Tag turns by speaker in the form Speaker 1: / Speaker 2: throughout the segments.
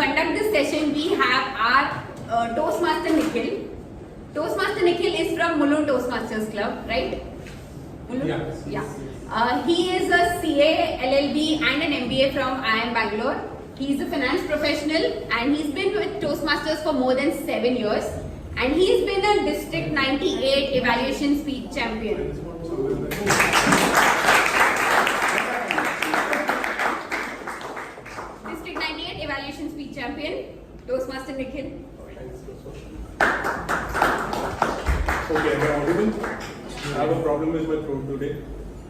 Speaker 1: conduct this session, we have our Toastmaster Nikhil. Toastmaster Nikhil is from Mulund Toastmasters Club, right? Mulund? Yeah. He is a CA, LLB and an MBA from IIM Bangalore. He is a finance professional and he's been with Toastmasters for more than 7 years. And he's been a District 98 Evaluation Speech Champion. District 98 Evaluation Speech Champion, Toastmaster Nikhil.
Speaker 2: Okay, am I audible? I have a problem with my throat today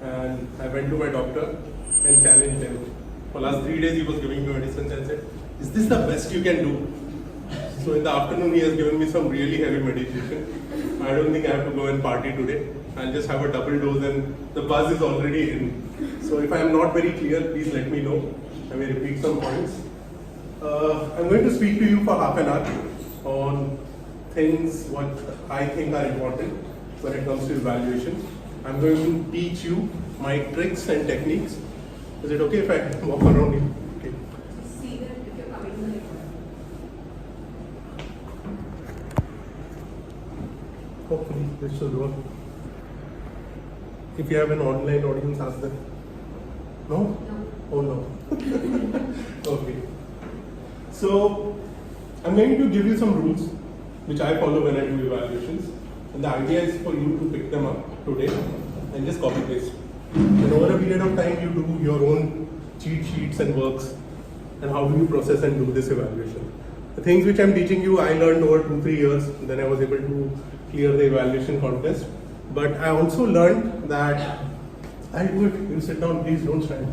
Speaker 2: and I went to my doctor and challenged him. For last 3 days he was giving me medicines and said, is this the best you can do? So in the afternoon he has given me some really heavy medication. I don't think I have to go and party today. I'll just have a double dose and the buzz is already in. So if I am not very clear, please let me know. I may repeat some points. I'm going to speak to you for half an hour on things what I think are important when it comes to evaluation. I'm going to teach you my tricks and techniques. Is it okay if I walk around you? Okay.
Speaker 1: See that if you're coming.
Speaker 2: Hopefully this should work. If you have an online audience, ask them. No?
Speaker 1: No.
Speaker 2: Oh no. Okay. So I'm going to give you some rules which I follow when I do evaluations. And the idea is for you to pick them up today and just copy paste. And over a period of time you do your own cheat sheets and works and how do you process and do this evaluation. The things which I'm teaching you I learned over 2-3 years, then I was able to clear the evaluation contest. But I also learned that I'll do it. You sit down, please don't stand.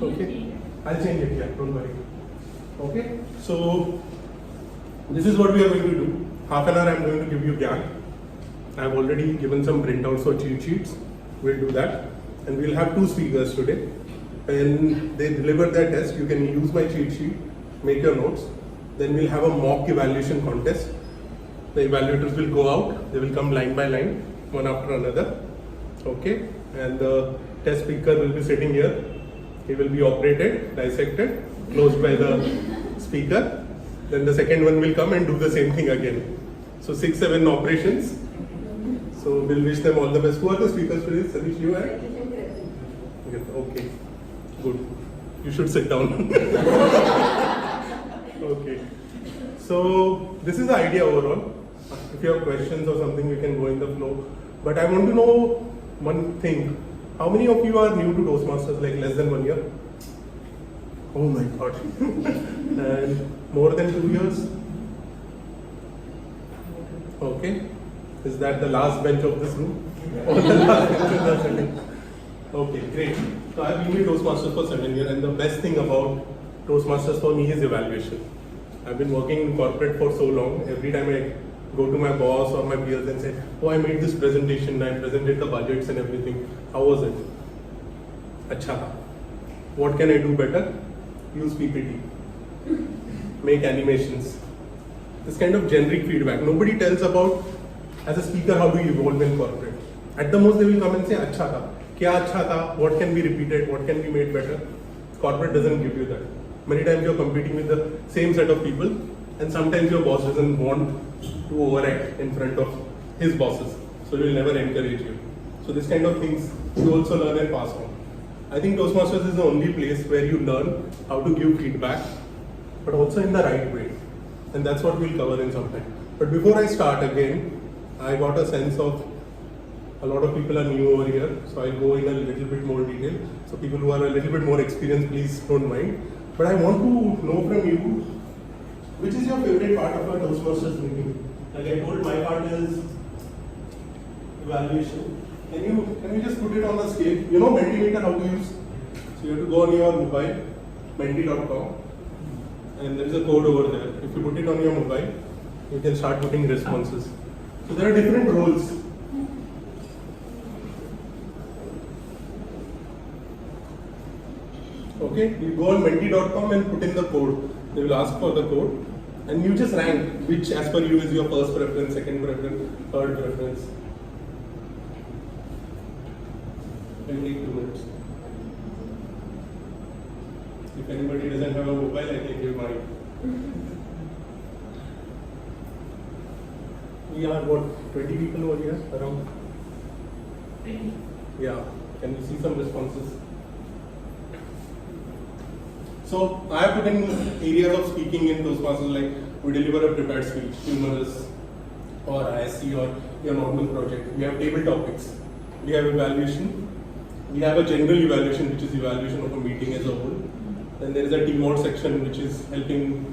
Speaker 2: Okay? I'll change it here, don't worry. Okay? So this is what we are going to do. Half an hour I'm going to give you gyan. I've already given some printouts for cheat sheets. We'll do that. And we'll have 2 speakers today. When they deliver their test, you can use my cheat sheet, make your notes. Then we'll have a mock evaluation contest. The evaluators will go out, they will come line by line, one after another. Okay? And the test speaker will be sitting here. He will be operated, dissected, closed by the speaker. Then the second one will come and do the same thing again. So 6-7 operations. So we'll wish them all the best. Who are the speakers for this? Sanish, you are? Okay, good. You should sit down. Okay. So this is the idea overall. If you have questions or something, we can go in the flow. But I want to know one thing. How many of you are new to Toastmasters, like less than 1 year? Oh my God. And more than 2 years? Okay. Is that the last bench of this room? Or the last bench are sitting? Okay, great. So I've been with Toastmasters for 7 years and the best thing about Toastmasters for me is evaluation. I've been working in corporate for so long. Every time I go to my boss or my peers and say, oh, I made this presentation, I presented the budgets and everything. How was it? Acha. What can I do better? Use PPT. Make animations. This kind of generic feedback. Nobody tells about, as a speaker, how do you evolve in corporate. At the most, they will come and say, acha tha. Kya acha tha? What can be repeated? What can be made better? Corporate doesn't give you that. Many times you're competing with the same set of people and sometimes your boss doesn't want to overact in front of his bosses. So he will never encourage you. So this kind of things you also learn and pass on. I think Toastmasters is the only place where you learn how to give feedback, but also in the right way. And that's what we'll cover in some time. But before I start again, I got a sense of a lot of people are new over here. So I'll go in a little bit more detail. So people who are a little bit more experienced, please don't mind. But I want to know from you, which is your favorite part of a Toastmasters meeting? Like I told, my part is evaluation. Can you just put it on the scale? You know Mentimeter how to use? So you have to go on your mobile, menti.com, and there is a code over there. If you put it on your mobile, you can start putting responses. So there are different roles. Okay, you go on menti.com and put in the code. They will ask for the code and you just rank which as per you is your first preference, second preference, third preference. It will take 2 minutes. If anybody doesn't have a mobile, I can give mine. We are what, 20 people over here around?
Speaker 1: 20.
Speaker 2: Yeah. Can you see some responses? So I have put in areas of speaking in Toastmasters, like we deliver a prepared speech, humorous or ISC or your normal project. We have table topics. We have evaluation. We have a general evaluation, which is evaluation of a meeting as a whole. Then there is a team mode section, which is helping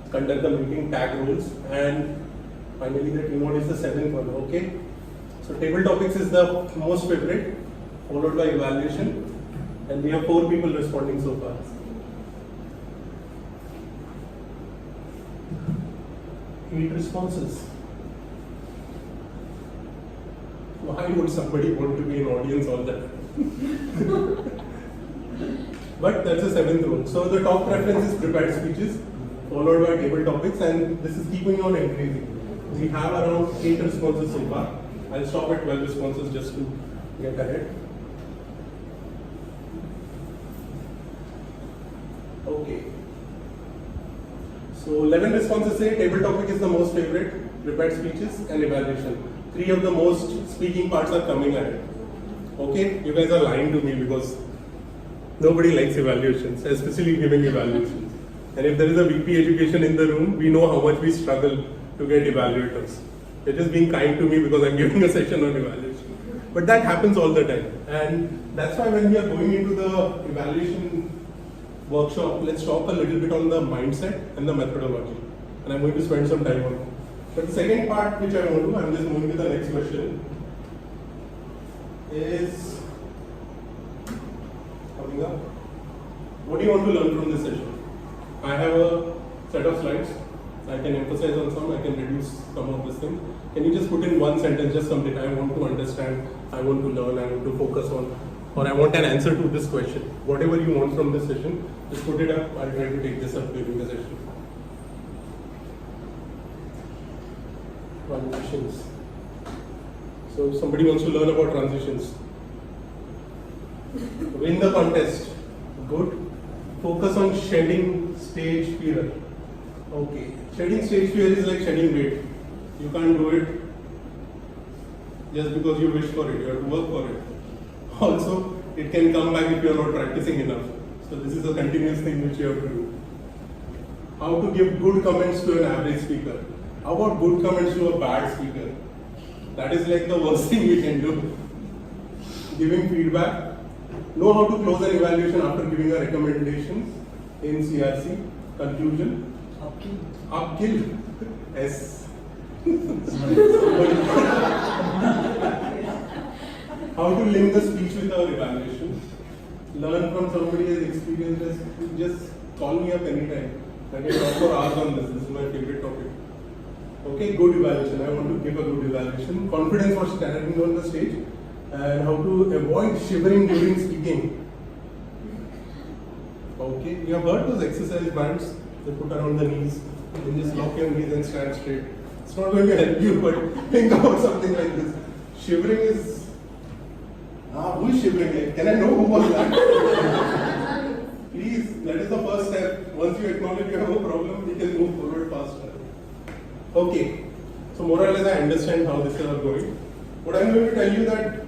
Speaker 2: conduct the meeting, tag roles, and finally the team mode is the 7th one. Okay. So table topics is the most favorite, followed by evaluation, and we have 4 people responding so far. Eight responses. Why would somebody want to be an audience all that? But that's the 7th rule. So the top preference is prepared speeches, followed by table topics, and this is keeping on increasing. We have around 8 responses so far. I'll stop at 12 responses just to get ahead. Okay. So 11 responses say table topic is the most favorite, prepared speeches and evaluation. 3 of the most speaking parts are coming ahead. Okay, you guys are lying to me because nobody likes evaluations, especially giving evaluations. And if there is a VP education in the room, we know how much we struggle to get evaluators. They're just being kind to me because I'm giving a session on evaluation. But that happens all the time. And that's why when we are going into the evaluation workshop, let's talk a little bit on the mindset and the methodology. And I'm going to spend some time on it. But the second part which I want to do, I'm just moving to the next question, is coming up. What do you want to learn from this session? I have a set of slides. I can emphasize on some, I can reduce some of this thing. Can you just put in one sentence, just something I want to understand, I want to learn, I want to focus on, or I want an answer to this question. Whatever you want from this session, just put it up. I'll try to take this up during the session. Transitions. So if somebody wants to learn about transitions, win the contest. Good. Focus on shedding stage fear. Okay. Shedding stage fear is like shedding weight. You can't do it just because you wish for it. You have to work for it. Also, it can come back if you are not practicing enough. So this is a continuous thing which you have to do. How to give good comments to an average speaker. How about good comments to a bad speaker? That is like the worst thing we can do. Giving feedback. Know how to close an evaluation after giving a recommendation in CRC. Conclusion. Upkill. S. How to link the speech with our evaluation. Learn from somebody who has experienced this. Just call me up anytime. I can talk for hours on this. This is my favorite topic. Okay, good evaluation. I want to give a good evaluation. Confidence for standing on the stage. And how to avoid shivering during speaking. Okay, you have heard those exercise bands they put around the knees. You can just lock your knees and stand straight. It's not going to help you, but think about something like this. Shivering is... who is shivering? Can I know who was that? Please, that is the first step. Once you acknowledge you have a problem, we can move forward faster. Okay, so more or less I understand how this is going. What I'm going to tell you that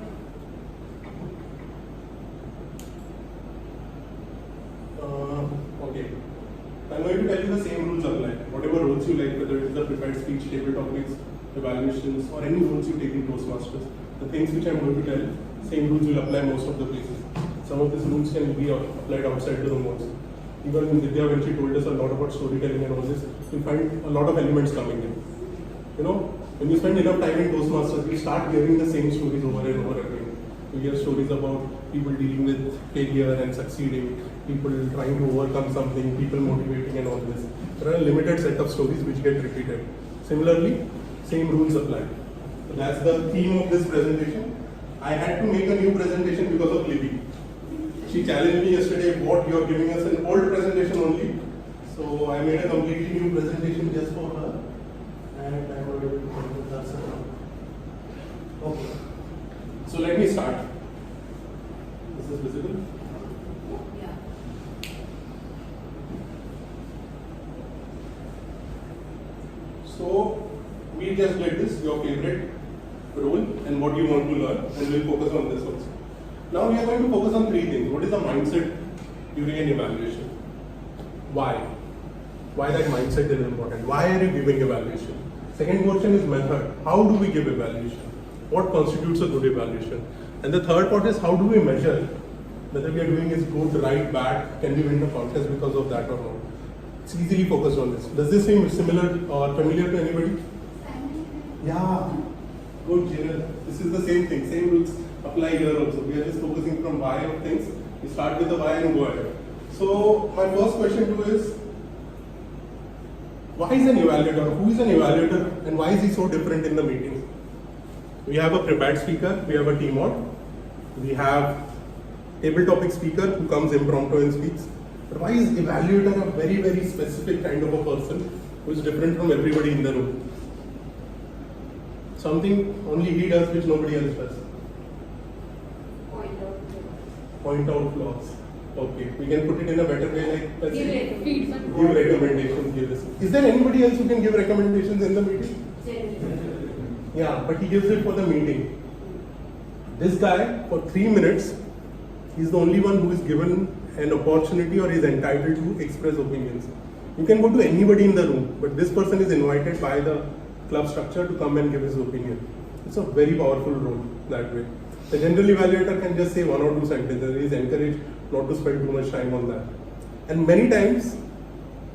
Speaker 2: okay, I'm going to tell you the same rules apply. Whatever rules you like, whether it is the prepared speech, table topics, evaluations, or any rules you take in Toastmasters, the things which I'm going to tell, same rules will apply most of the places. Some of these rules can be applied outside the room also. Even in Vidya, when she told us a lot about storytelling and all this, you'll find a lot of elements coming in. You know, when you spend enough time in Toastmasters, you start hearing the same stories over and over again. You hear stories about people dealing with failure and succeeding, people trying to overcome something, people motivating and all this. There are a limited set of stories which get repeated. Similarly, same rules apply. So that's the theme of this presentation. I had to make a new presentation because of Libby. She challenged me yesterday, what you are giving us an old presentation only. So I made a completely new presentation just for her. And I wanted to come with her. Okay. So let me start. This is visible? Yeah. just did this, your favorite role and what you want to learn, and we'll focus on this also. Now we are going to focus on three things. What is the mindset during an evaluation? Why? Why that mindset is important? Why are you giving evaluation? Second question is method. How do we give evaluation? What constitutes a good evaluation? And the third part is how do we measure whether we are doing is good, right, bad, can we win the contest because of that or not? It's easily focused on this. Does this seem similar or familiar to anybody? Yeah. Good, Jiran. This is the same thing. Same rules apply here also. We are just focusing from why of things. We start with the why and go ahead. So my first question to you is, why is an evaluator? Who is an evaluator and why is he so different in the meetings? We have a prepared speaker, we have a team out, we have table topic speaker who comes impromptu and speaks. But why is evaluator a very, very specific kind of a person who is different from everybody in the room? Something only he does which nobody else does. Point out flaws. Okay, we can put it in a better way, like let's say, give recommendations. Give this. Is there anybody else who can give recommendations in the meeting? Yeah, but he gives it for the meeting. This guy, for 3 minutes, he's the only one who is given an opportunity or is entitled to express opinions. You can go to anybody in the room, but this person is invited by the club structure to come and give his opinion. It's a very powerful role that way. The general evaluator can just say 1 or 2 sentences. He is encouraged not to spend too much time on that. And many times,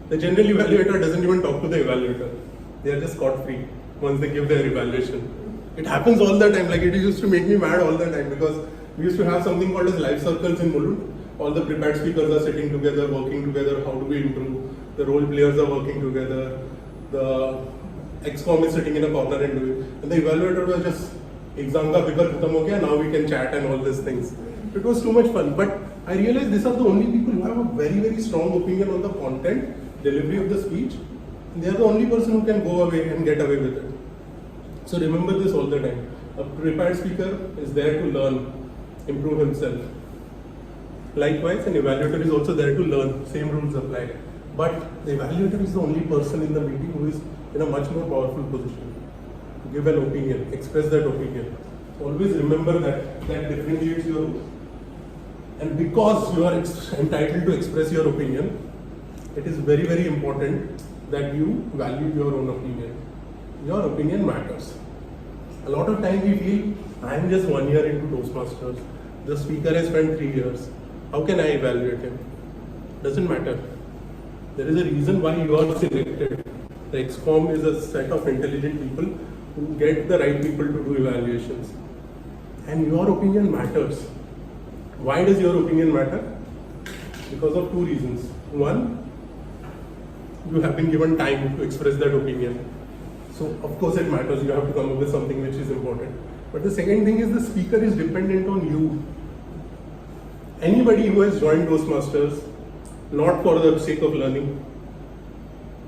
Speaker 2: the general evaluator doesn't even talk to the evaluator. They are just scot free once they give their evaluation. It happens all the time. Like it used to make me mad all the time because we used to have something called as life circles in Mulund. All the prepared speakers are sitting together, working together. How do we improve? The role players are working together. The XCOM is sitting in a corner and doing. And the evaluator was just, exam ka paper khatam ho gaya, now we can chat and all these things. It was too much fun. But I realized these are the only people who have a very, very strong opinion on the content, delivery of the speech. And they are the only person who can go away and get away with it. So remember this all the time. A prepared speaker is there to learn, improve himself. Likewise, an evaluator is also there to learn. Same rules apply. But the evaluator is the only person in the meeting who is in a much more powerful position to give an opinion, express that opinion. Always remember that differentiates your role. And because you are entitled to express your opinion, it is very, very important that you value your own opinion. Your opinion matters. A lot of time we feel, I am just 1 year into Toastmasters. The speaker has spent 3 years. How can I evaluate him? Doesn't matter. There is a reason why you are selected. The XCOM is a set of intelligent people who get the right people to do evaluations. And your opinion matters. Why does your opinion matter? Because of 2 reasons. One, you have been given time to express that opinion. So of course it matters, you have to come up with something which is important. But the second thing is the speaker is dependent on you. Anybody who has joined Toastmasters, not for the sake of learning,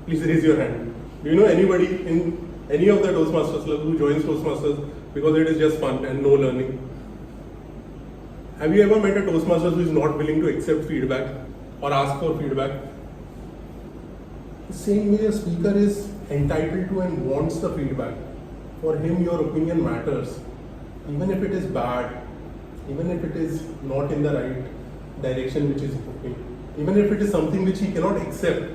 Speaker 2: please raise your hand. Do you know anybody in any of the Toastmasters club who joins Toastmasters because it is just fun and no learning? Have you ever met a Toastmaster who is not willing to accept feedback or ask for feedback? The same way a speaker is entitled to and wants the feedback. For him, your opinion matters. Even if it is bad, even if it is not in the right direction which is okay, even if it is something which he cannot accept,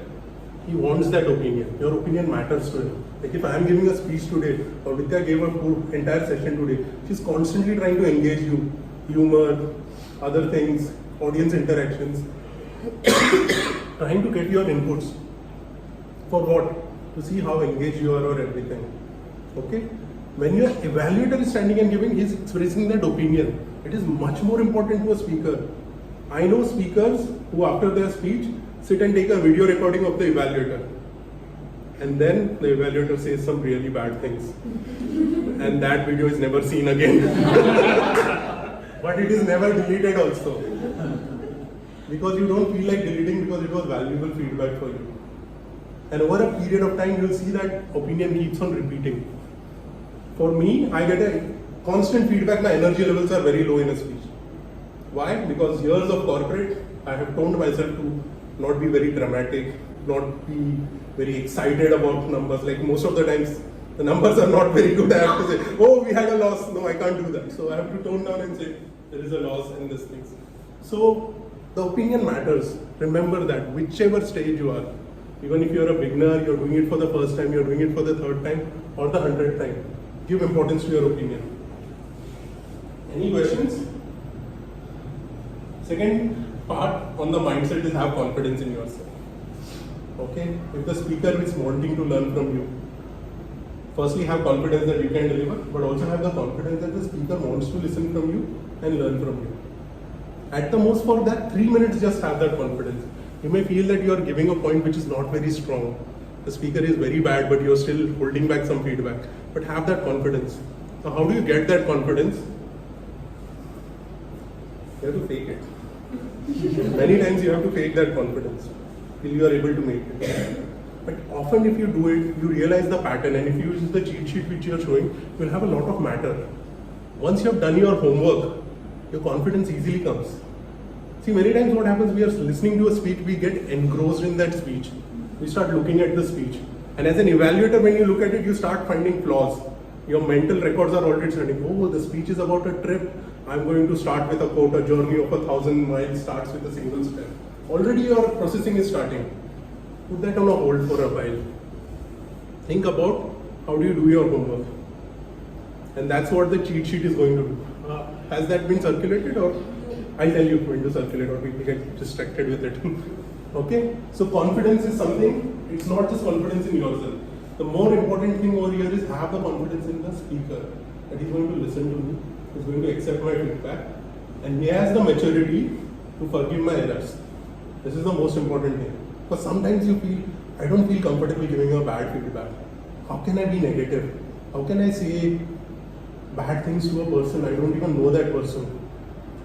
Speaker 2: he wants that opinion. Your opinion matters to him. Like if I am giving a speech today, or Vidya gave a entire session today, she's constantly trying to engage you. Humor, other things, audience interactions, trying to get your inputs. For what? To see how engaged you are or everything. Okay? When your evaluator is standing and giving, he is expressing that opinion. It is much more important to a speaker. I know speakers who after their speech sit and take a video recording of the evaluator. And then the evaluator says some really bad things. And that video is never seen again. But it is never deleted also. Because you don't feel like deleting because it was valuable feedback for you. And over a period of time, you will see that opinion keeps on repeating. For me, I get a constant feedback, my energy levels are very low in a speech. Why? Because years of corporate, I have toned myself to not be very dramatic, not be very excited about numbers. Like most of the times, The numbers are not very good. I have to say, oh, we had a loss. No, I can't do that. So I have to tone down and say, there is a loss in this thing. So the opinion matters. Remember that whichever stage you are, even if you're a beginner, you're doing it for the first time, you're doing it for the third time or the 100th time, give importance to your opinion. Any questions? Second part on the mindset is have confidence in yourself. Okay? If the speaker is wanting to learn from you, firstly have confidence that you can deliver, but also have the confidence that the speaker wants to listen from you and learn from you. At the most for that 3 minutes, just have that confidence. You may feel that you are giving a point which is not very strong. The speaker is very bad, but you're still holding back some feedback. But have that confidence. Now, how do you get that confidence? You have to fake it. Many times you have to fake that confidence till you are able to make it. But often if you do it, you realize the pattern, and if you use the cheat sheet which you are showing, you will have a lot of matter. Once you have done your homework, your confidence easily comes. See, many times what happens, we are listening to a speech, we get engrossed in that speech. We start looking at the speech. And as an evaluator, when you look at it, you start finding flaws. Your mental records are already starting. Oh, the speech is about a trip. I'm going to start with a quote, a journey of 1,000 miles starts with a single step. Already your processing is starting. Put that on a hold for a while. Think about how do you do your homework. And that's what the cheat sheet is going to do. Has that been circulated, or I'll tell you when to circulate, or people get distracted with it. Okay? So confidence is something, it's not just confidence in yourself. The more important thing over here is have the confidence in the speaker, that he's going to listen to me, he's going to accept my feedback, and he has the maturity to forgive my errors. This is the most important thing. Because sometimes you feel, I don't feel comfortable giving a bad feedback. How can I be negative? How can I say bad things to a person? I don't even know that person.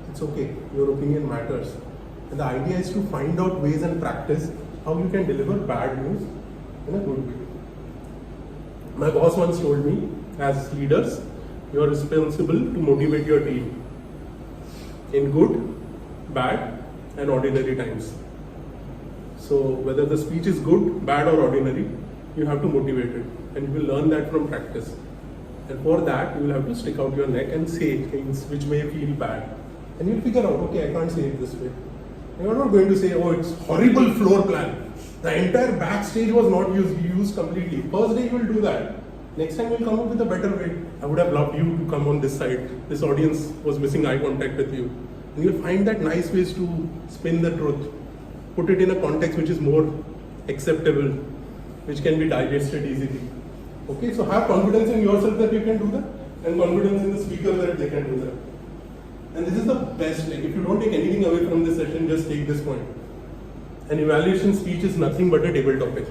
Speaker 2: It's okay, your opinion matters. And the idea is to find out ways and practice how you can deliver bad news in a good way. My boss once told me, as leaders, you are responsible to motivate your team in good, bad, and ordinary times. So whether the speech is good, bad, or ordinary, you have to motivate it, and you will learn that from practice. And for that, you will have to stick out your neck and say things which may feel bad. And you'll figure out, okay, I can't say it this way. You're not going to say, oh, it's horrible floor plan. The entire backstage was not used completely. First day you will do that. Next time you'll come up with a better way. I would have loved you to come on this side. This audience was missing eye contact with you. And you'll find that nice ways to spin the truth. Put it in a context which is more acceptable, which can be digested easily. Okay, so have confidence in yourself that you can do that, and confidence in the speaker that they can do that. And this is the best, like if you don't take anything away from this session, just take this point. An evaluation speech is nothing but a table topic.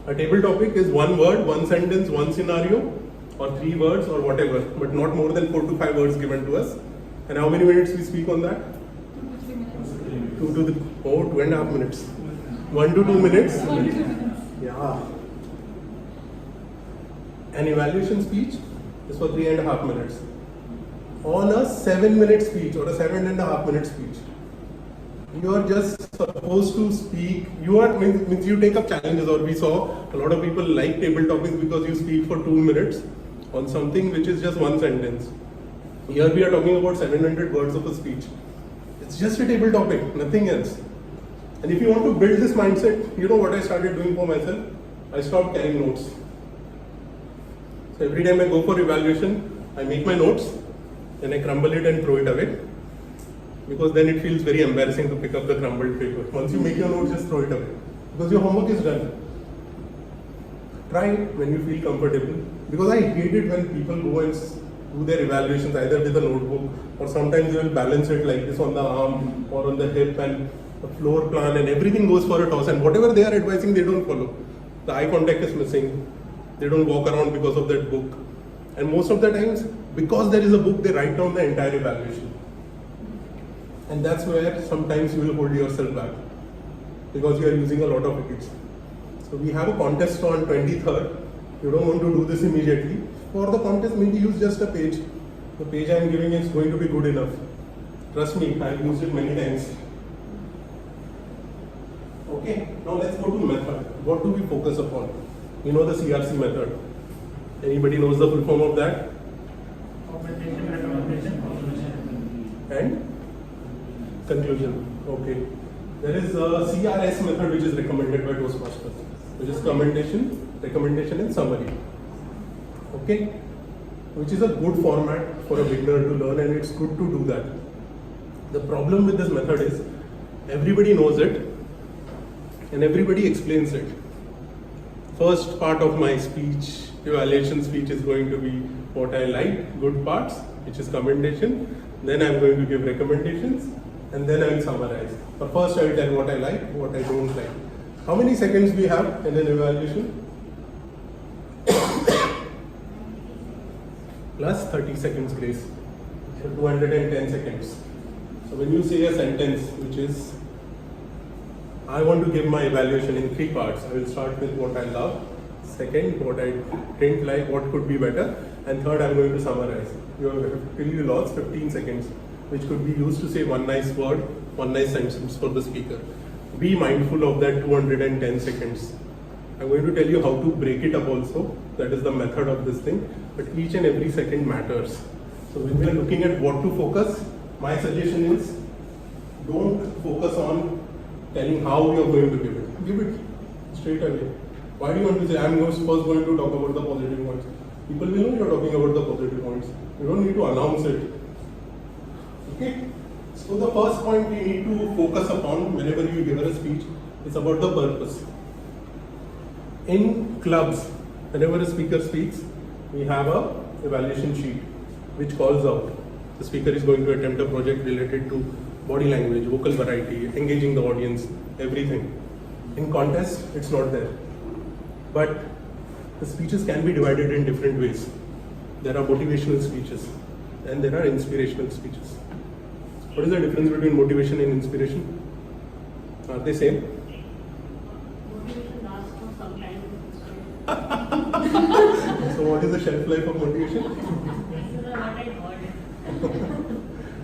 Speaker 2: A table topic is one word, one sentence, one scenario, or 3 words or whatever, but not more than 4 to 5 words given to us. And how many minutes we speak on that? 2.5 minutes. 1 to 2 minutes? Yeah. An evaluation speech is for 3.5 minutes. On a 7-minute speech or a 7.5-minute speech, you are just supposed to speak. Means you take up challenges, or we saw a lot of people like table topics because you speak for 2 minutes on something which is just one sentence. Here we are talking about 700 words of a speech. It's just a table topic, nothing else. And if you want to build this mindset, you know what I started doing for myself? I stopped carrying notes. So every time I go for evaluation, I make my notes, then I crumble it and throw it away. Because then it feels very embarrassing to pick up the crumbled paper. Once you make your notes, just throw it away. Because your homework is done. Try it when you feel comfortable. Because I hate it when people go and do their evaluations either with a notebook, or sometimes they will balance it like this on the arm or on the hip, and the floor plan, and everything goes for a toss, and whatever they are advising, they don't follow. The eye contact is missing. They don't walk around because of that book. And most of the times, because there is a book, they write down the entire evaluation. And that's where sometimes you will hold yourself back, because you are using a lot of it. So we have a contest on 23rd. You don't want to do this immediately. For the contest, maybe use just a page. The page I am giving is going to be good enough. Trust me, I have used it many times. Okay, now let's go to method. What do we focus upon? You know the CRC method. Anybody knows the full form of that? And conclusion. Okay. There is a CRS method which is recommended by Toastmasters, which is commendation, recommendation, and summary. Okay, which is a good format for a beginner to learn, and it's good to do that. The problem with this method is everybody knows it and everybody explains it. First part of my speech, evaluation speech, is going to be what I like, good parts, which is commendation. Then I'm going to give recommendations, and then I will summarize. But first I will tell what I like, what I don't like. How many seconds we have in an evaluation? Plus 30 seconds grace. So 210 seconds. So when you say a sentence which is, I want to give my evaluation in 3 parts. I will start with what I love, second what I didn't like, what could be better, and third I'm going to summarize. You have till you lost 15 seconds, which could be used to say one nice word, one nice sentence for the speaker. Be mindful of that 210 seconds. I'm going to tell you how to break it up also. That is the method of this thing. But each and every second matters. So when we are looking at what to focus, my suggestion is don't focus on telling how you are going to give it. Give it straight away. Why do you want to say, I'm first going to talk about the positive points? People will know you are talking about the positive points. You don't need to announce it. Okay? So the first point we need to focus upon whenever you give a speech is about the purpose. In clubs, whenever a speaker speaks, we have a evaluation sheet which calls out the speaker is going to attempt a project related to body language, vocal variety, engaging the audience, everything. In contest, it's not there. But the speeches can be divided in different ways. There are motivational speeches and there are inspirational speeches. What is the difference between motivation and inspiration? Are they same?
Speaker 3: Motivation lasts for some time.
Speaker 2: So what is the shelf life of motivation?
Speaker 3: This is what I heard.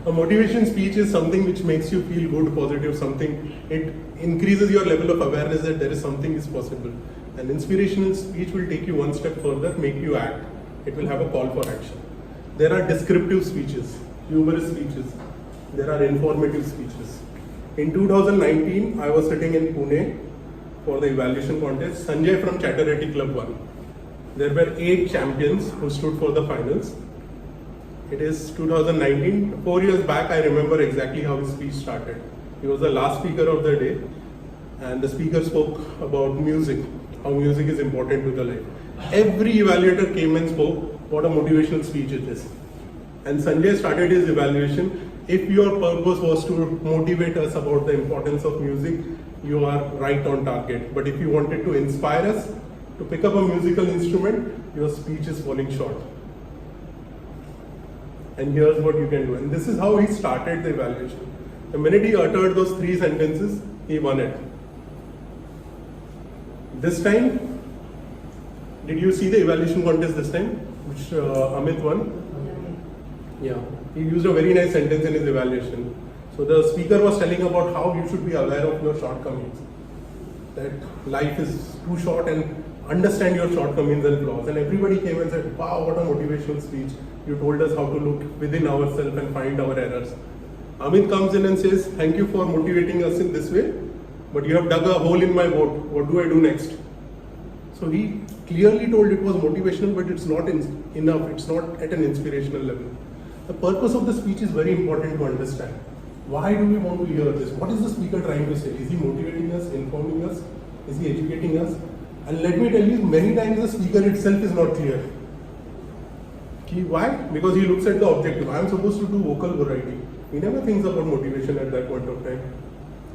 Speaker 2: A motivation speech is something which makes you feel good, positive, something, it increases your level of awareness that there is something is possible. An inspirational speech will take you one step further, make you act. It will have a call for action. There are descriptive speeches, humorous speeches. There are informative speeches. In 2019, I was sitting in Pune for the evaluation contest. Sanjay from Chatterjee Club won. There were 8 champions who stood for the finals. It is 2019. 4 years back, I remember exactly how his speech started. He was the last speaker of the day, and the speaker spoke about music, how music is important to the life. Every evaluator came and spoke what a motivational speech it is. And Sanjay started his evaluation. If your purpose was to motivate us about the importance of music, you are right on target. But if you wanted to inspire us to pick up a musical instrument, your speech is falling short. And here's what you can do. And this is how he started the evaluation. The minute he uttered those 3 sentences, he won it. This time, did you see the evaluation contest this time, which Amit won? Yeah. He used a very nice sentence in his evaluation. So the speaker was telling about how you should be aware of your shortcomings. That life is too short and understand your shortcomings and flaws. And everybody came and said, wow, what a motivational speech. You told us how to look within ourselves and find our errors. Amit comes in and says, thank you for motivating us in this way, but you have dug a hole in my boat. What do I do next? So he clearly told it was motivational, but it's not enough. It's not at an inspirational level. The purpose of the speech is very important to understand. Why do we want to hear this? What is the speaker trying to say? Is he motivating us, informing us? Is he educating us? And let me tell you, many times the speaker itself is not clear. Why? Because he looks at the objective. I am supposed to do vocal variety. He never thinks about motivation at that point of time.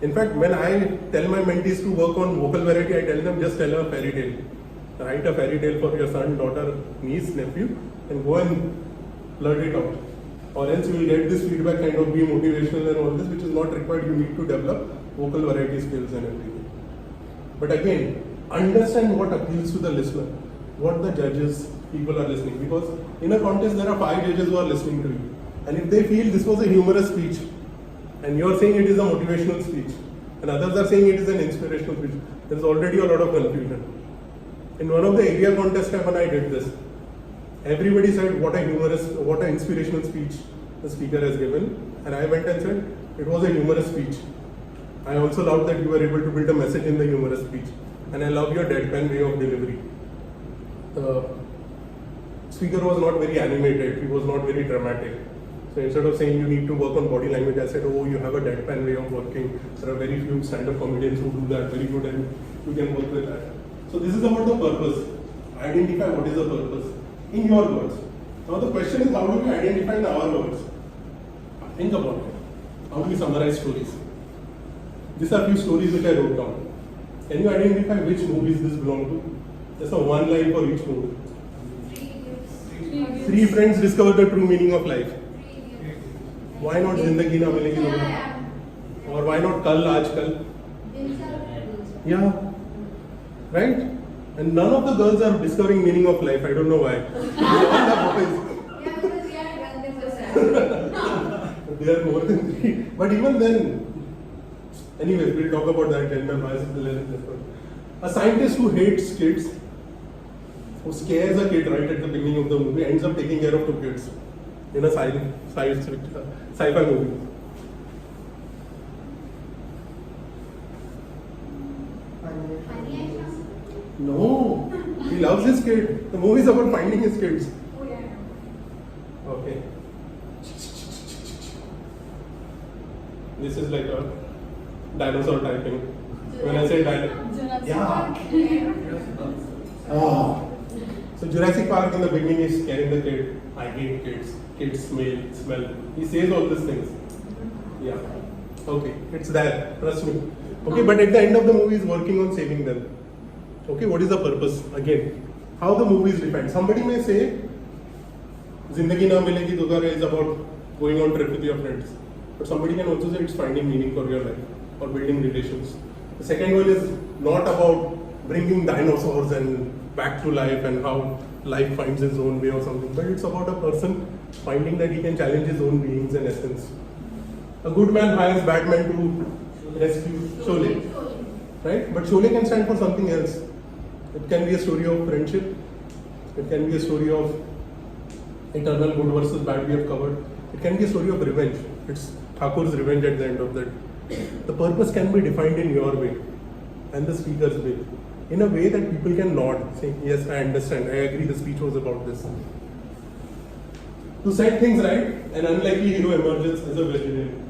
Speaker 2: In fact, when I tell my mentees to work on vocal variety, I tell them just tell a fairy tale. Write a fairy tale for your son, daughter, niece, nephew, and go and blurt it out. Or else you will get this feedback kind of be motivational and all this, which is not required. You need to develop vocal variety skills and everything. But again, understand what appeals to the listener, what the judges, people are listening. Because in a contest, there are 5 judges who are listening to you. And if they feel this was a humorous speech, and you are saying it is a motivational speech, and others are saying it is an inspirational speech, there is already a lot of confusion. In one of the area contests when I did this, everybody said what an inspirational speech the speaker has given, and I went and said it was a humorous speech. I also love that you were able to build a message in the humorous speech, and I love your deadpan way of delivery. The speaker was not very animated, he was not very dramatic. So instead of saying you need to work on body language, I said, oh, you have a deadpan way of working. There are very few stand-up comedians who do that very good, and you can work with that. So this is about the purpose. Identify what is the purpose in your words. Now the question is, how do we identify in our words? Think about it. How do we summarize stories? These are few stories which I wrote down. Can you identify which movies this belong to? Just a one line for each movie. Three friends discover the true meaning of life. Why not Zindagi Na Milegi Dobara? Or why not Kal Aajkal? Yeah. Right? And none of the girls are discovering meaning of life. I don't know why. They all have boys. There are more than three. But even then, anyways, we'll talk about that gender bias. A scientist who hates kids, who scares a kid right at the beginning of the movie, ends up taking care of two kids in a sci-fi movie. No, he loves his kid. The movie is about finding his kids.
Speaker 1: Oh yeah.
Speaker 2: Okay. This is like a dinosaur typing. When I say dinosaur, yeah. Oh. So Jurassic Park in the beginning is scaring the kid. I hate kids. Kids smell. He says all these things. Yeah. Okay, it's there. Trust me. Okay, but at the end of the movie, he's working on saving them. Okay, what is the purpose? Again, how the movie is defined. Somebody may say, Zindagi Na Milegi Dobara is about going on trip with your friends. But somebody can also say it's finding meaning for your life or building relations. The second one is not about bringing dinosaurs and back to life and how life finds its own way or something, but it's about a person finding that he can challenge his own beings and essence. A good man hires Batman to rescue Sholay, right? But Sholay can stand for something else. It can be a story of friendship. It can be a story of eternal good versus bad we have covered. It can be a story of revenge. It's Thakur's revenge at the end of that. The purpose can be defined in your way and the speaker's way, in a way that people can nod, saying, yes, I understand, I agree, the speech was about this. To set things right, an unlikely hero emerges as a vegetarian.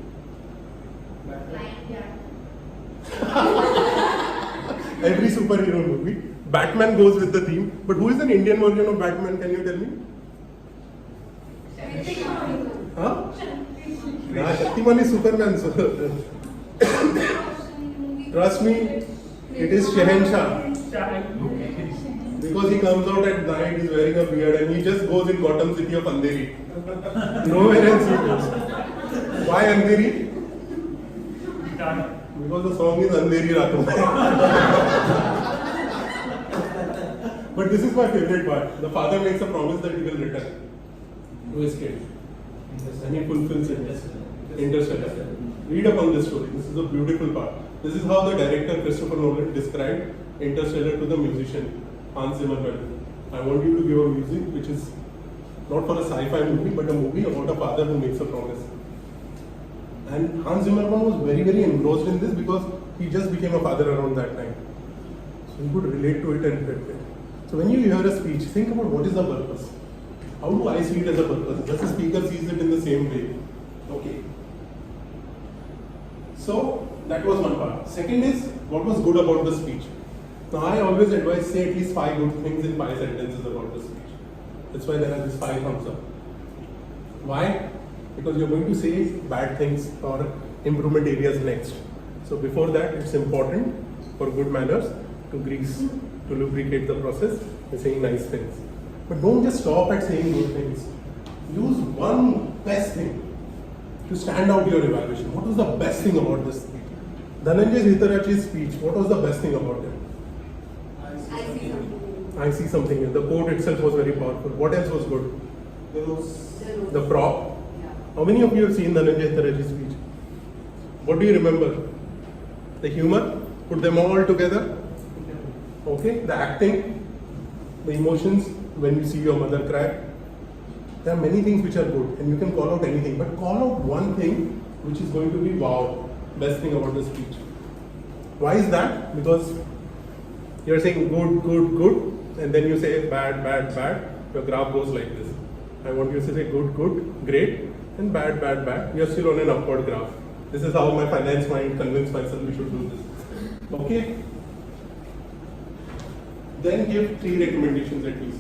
Speaker 2: Every superhero movie, Batman goes with the theme, but who is an Indian version of Batman, can you tell me? Huh? Nah, Shaktiman is Superman, so trust me, it is Shehenshah. Because he comes out at night, he's wearing a beard and he just goes in bottom city of Andheri. Nowhere else he goes. Why Andheri? Because the song is Andheri Raton. But this is my favorite part. The father makes a promise that he will return to his kid. And he fulfills it. Interstellar. Read up on this story. This is a beautiful part. This is how the director Christopher Nolan described Interstellar to the musician Hans Zimmer. I want you to give a music which is not for a sci-fi movie, but a movie about a father who makes a promise. And Hans Zimmer was very, very engrossed in this because he just became a father around that time. So he could relate to it and fit it. So when you hear a speech, think about what is the purpose. How do I see it as a purpose? Does the speaker sees it in the same way? Okay. So that was one part. Second is, what was good about the speech? Now I always advise, say at least 5 good things in 5 sentences about the speech. That's why there are these 5 thumbs up. Why? Because you're going to say bad things or improvement areas next. So before that, it's important for good manners to grease, to lubricate the process by saying nice things. But don't just stop at saying good things. Use one best thing to stand out your evaluation. What was the best thing about this speech? Dhananjay Hitarachi's speech, what was the best thing about it? I see something. The quote itself was very powerful. What else was good? The prop. How many of you have seen Dhananjay Hitarachi's speech? What do you remember? The humor? Put them all together? Okay. The acting? the emotions when you see your mother cry. There are many things which are good, and you can call out anything, but call out one thing which is going to be wow, best thing about the speech. Why is that? Because you're saying good, good, good, and then you say bad, bad, bad. Your graph goes like this. I want you to say good, good, great, and bad, bad, bad. You're still on an upward graph. This is how my finance mind convinced myself we should do this. Okay? Then give 3 recommendations at least.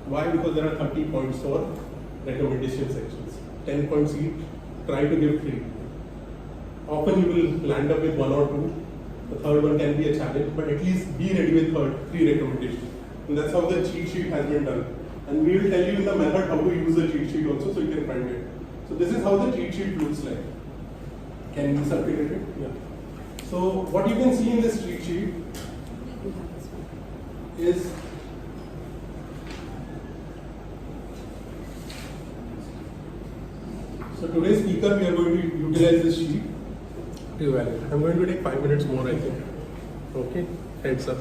Speaker 2: Why? Because there are 30 points for recommendation sections. 10 points each. Try to give 3. Often you will land up with 1 or 2. The third one can be a challenge, but at least be ready with 3 recommendations. And that's how the cheat sheet has been done. And we will tell you in the method how to use the cheat sheet also, so you can find it. So this is how the cheat sheet looks like. Can you circulate it? Yeah. So what you can see in this cheat sheet is so today's speaker, we are going to utilize this sheet to evaluate. I'm going to take 5 minutes more, I think. Okay, heads up.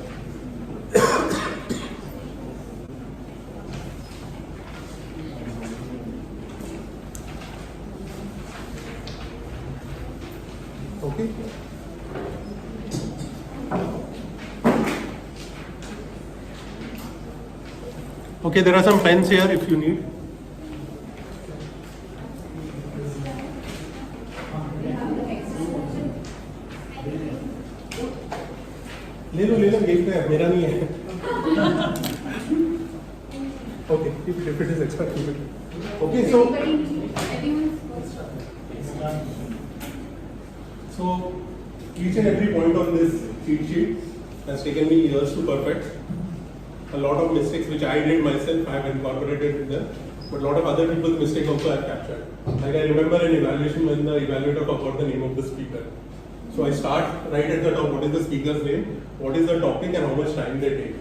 Speaker 2: Okay. Okay, there are some pens here if you need. ले लो एक पे मेरा नहीं है. Okay, if it is extra, keep it. Okay, so each and every point on this cheat sheet has taken me years to perfect. A lot of mistakes which I did myself, I have incorporated in them, but a lot of other people's mistakes also I have captured. Like I remember an evaluation when the evaluator forgot the name of the speaker. So I start right at the top, what is the speaker's name, what is the topic and how much time they take.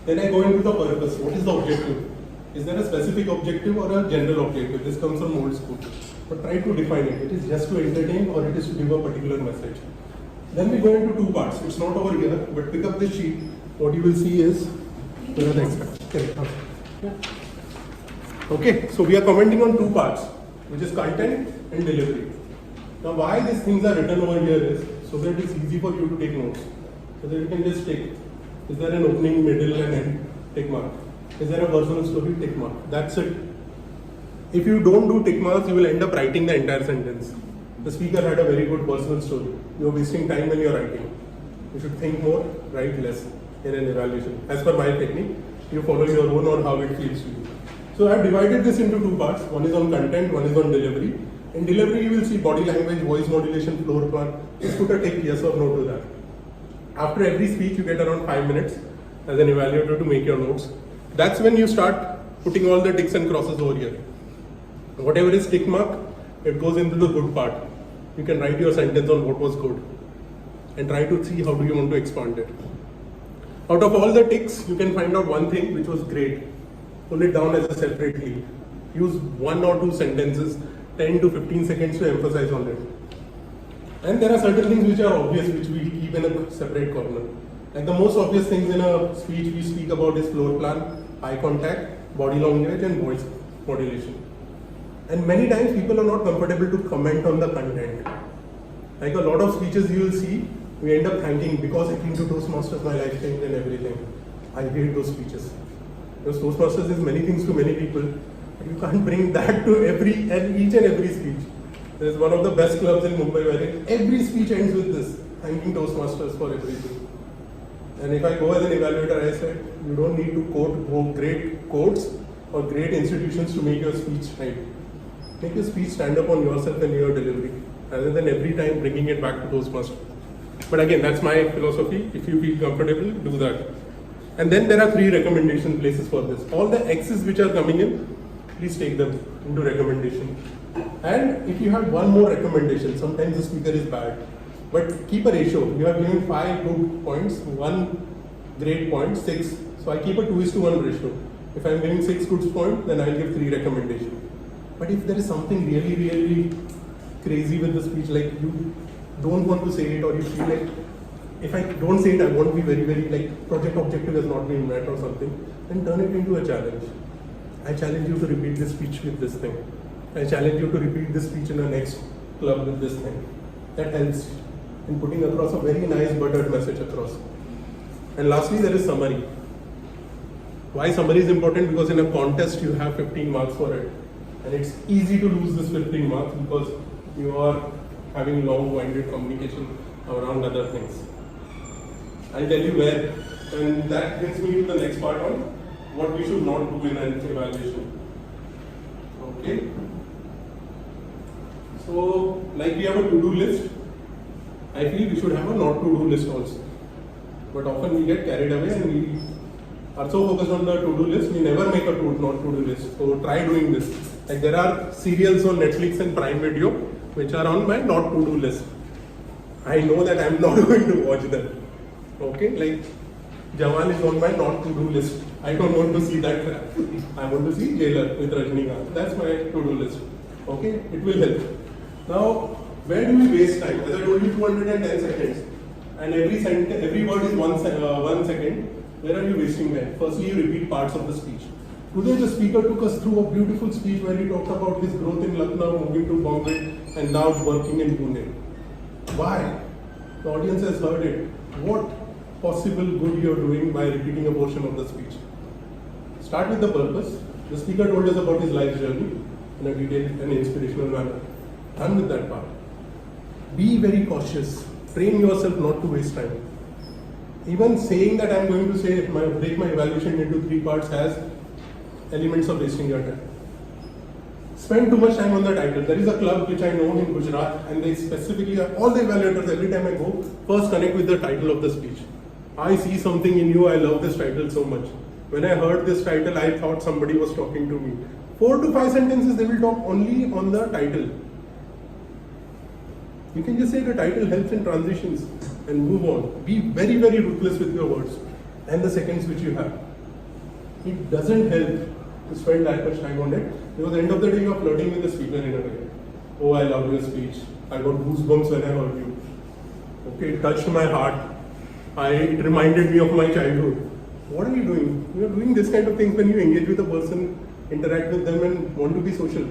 Speaker 2: Then I go into the purpose, what is the objective? Is there a specific objective or a general objective? This comes from old school. But try to define it. It is just to entertain or it is to give a particular message. Then we go into 2 parts. It's not over here, but pick up this sheet. What you will see is the next part. Okay, so we are commenting on 2 parts, which is content and delivery. Now why these things are written over here is so that it's easy for you to take notes. So that you can just take, is there an opening, middle and end? Tick mark. Is there a personal story? Tick mark. That's it. If you don't do tick marks, you will end up writing the entire sentence. The speaker had a very good personal story. You're wasting time when you're writing. You should think more, write less in an evaluation. As per my technique, you follow your own or how it feels to you. So I've divided this into 2 parts. One is on content, one is on delivery. In delivery, you will see body language, voice modulation, floor plan. Just put a tick yes or no to that. After every speech, you get around 5 minutes as an evaluator to make your notes. That's when you start putting all the ticks and crosses over here. Whatever is tick mark, it goes into the good part. You can write your sentence on what was good and try to see how do you want to expand it. Out of all the ticks, you can find out one thing which was great. Pull it down as a separate lead. Use 1 or 2 sentences, 10 to 15 seconds to emphasize on it. And there are certain things which are obvious, which we keep in a separate corner. Like the most obvious things in a speech we speak about is floor plan, eye contact, body language and voice modulation. And many times people are not comfortable to comment on the content. Like a lot of speeches you will see, we end up thanking because I came to Toastmasters, my life changed and everything. I hate those speeches. Because Toastmasters is many things to many people, but you can't bring that to each and every speech. There's one of the best clubs in Mumbai where every speech ends with this, thanking Toastmasters for everything. And if I go as an evaluator, I said, you don't need to quote great quotes or great institutions to make your speech right. Make your speech stand up on yourself and your delivery, rather than every time bringing it back to Toastmasters. But again, that's my philosophy. If you feel comfortable, do that. And then there are 3 recommendation places for this. All the X's which are coming in, please take them into recommendation. And if you have one more recommendation, sometimes the speaker is bad, but keep a ratio. You have given 5 good points, 1 great point, 6. So I keep a 2:1 ratio. If I'm giving 6 good points, then I'll give 3 recommendations. But if there is something really, really crazy with the speech, like you don't want to say it or you feel like if I don't say it, I won't be very, very like project objective has not been met or something, then turn it into a challenge. I challenge you to repeat this speech with this thing. I challenge you to repeat this speech in the next club with this thing. That helps in putting across a very nice buttered message across. And lastly, there is summary. Why summary is important? Because in a contest you have 15 marks for it. And it's easy to lose this 15 marks because you are having long-winded communication around other things. I'll tell you where, and that brings me to the next part on what we should not do in an evaluation. Okay? So, like we have a to-do list, I feel we should have a not to-do list also. But often we get carried away and we are so focused on the to-do list, we never make a not to-do list. So try doing this. Like there are serials on Netflix and Prime Video which are on my not to-do list. I know that I'm not going to watch them. Okay, like Jawan is on my not to-do list. I don't want to see that crap. I want to see Jailer with Rajnikant. That's my to-do list. Okay, it will help. Now, where do we waste time? As I told you, 210 seconds. And every word is 1 second. Where are you wasting time? Firstly, you repeat parts of the speech. Today, the speaker took us through a beautiful speech where he talked about his growth in Lucknow, moving to Bombay, and now working in Pune. Why? The audience has heard it. What possible good you are doing by repeating a portion of the speech? Start with the purpose. The speaker told us about his life journey in a detailed and inspirational manner. Done with that part. Be very cautious. Train yourself not to waste time. Even saying that I'm going to break my evaluation into 3 parts has elements of wasting your time. Spend too much time on the title. There is a club which I know in Gujarat, and they specifically, all the evaluators, every time I go, first connect with the title of the speech. I see something in you, I love this title so much. When I heard this title, I thought somebody was talking to me. 4 to 5 sentences, they will talk only on the title. You can just say the title helps in transitions and move on. Be very, very ruthless with your words and the seconds which you have. It doesn't help to spend that much time on it because at the end of the day, you are flirting with the speaker in a way. Oh, I love your speech. I got goosebumps when I heard you. Okay, it touched my heart. It reminded me of my childhood. What are you doing? You are doing this kind of things when you engage with a person, interact with them and want to be social.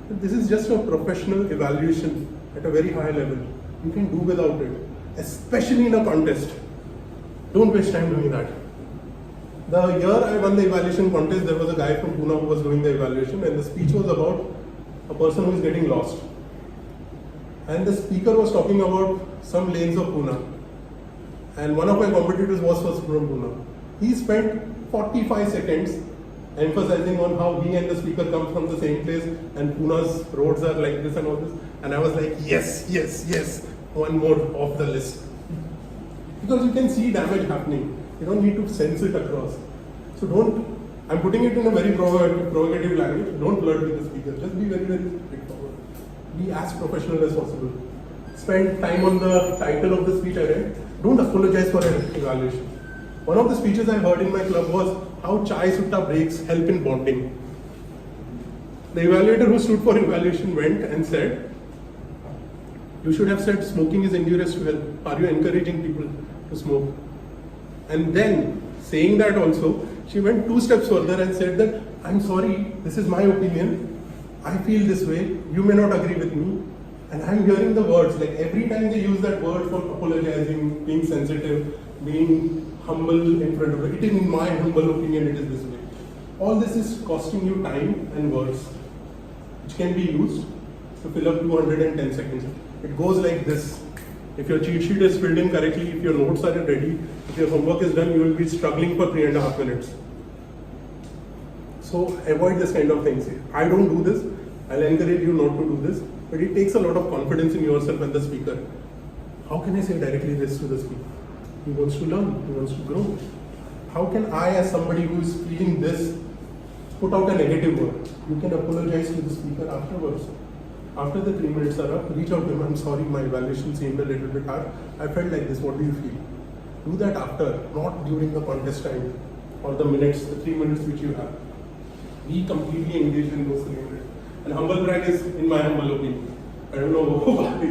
Speaker 2: But this is just a professional evaluation at a very high level. You can do without it, especially in a contest. Don't waste time doing that. The year I won the evaluation contest, there was a guy from Pune who was doing the evaluation and the speech was about a person who is getting lost. And the speaker was talking about some lanes of Pune. And one of my competitors was from Pune. He spent 45 seconds emphasizing on how he and the speaker come from the same place and Pune's roads are like this and all this. And I was like, yes, yes, yes, one more off the list. Because you can see damage happening. You don't need to sense it across. So I'm putting it in a very provocative language. Don't flirt with the speaker. Just be very, very straightforward. Be as professional as possible. Spend time on the title of the speech I read. Don't apologize for an evaluation. One of the speeches I heard in my club was how chai sutta breaks help in bonding. The evaluator who stood for evaluation went and said, you should have said smoking is injurious to health. Are you encouraging people to smoke? And then, saying that also, she went 2 steps further and said that, I'm sorry, this is my opinion. I feel this way. You may not agree with me. And I'm hearing the words, like every time they use that word for apologizing, being sensitive, being humble in front of it. It is in my humble opinion, it is this way. All this is costing you time and words, which can be used to fill up 210 seconds. It goes like this. If your cheat sheet is filled in correctly, if your notes are ready, if your homework is done, you will be struggling for 3.5 minutes. So avoid this kind of things. I don't do this. I'll encourage you not to do this. But it takes a lot of confidence in yourself and the speaker. How can I say directly this to the speaker? He wants to learn, he wants to grow. How can I, as somebody who is feeling this, put out a negative word? You can apologize to the speaker afterwards. After the 3 minutes are up, reach out to him. I'm sorry, my evaluation seemed a little bit hard. I felt like this. What do you feel? Do that after, not during the contest time or the minutes, the 3 minutes which you have. Be completely engaged in those 3 minutes. And humble brag is, in my humble opinion, I don't know why.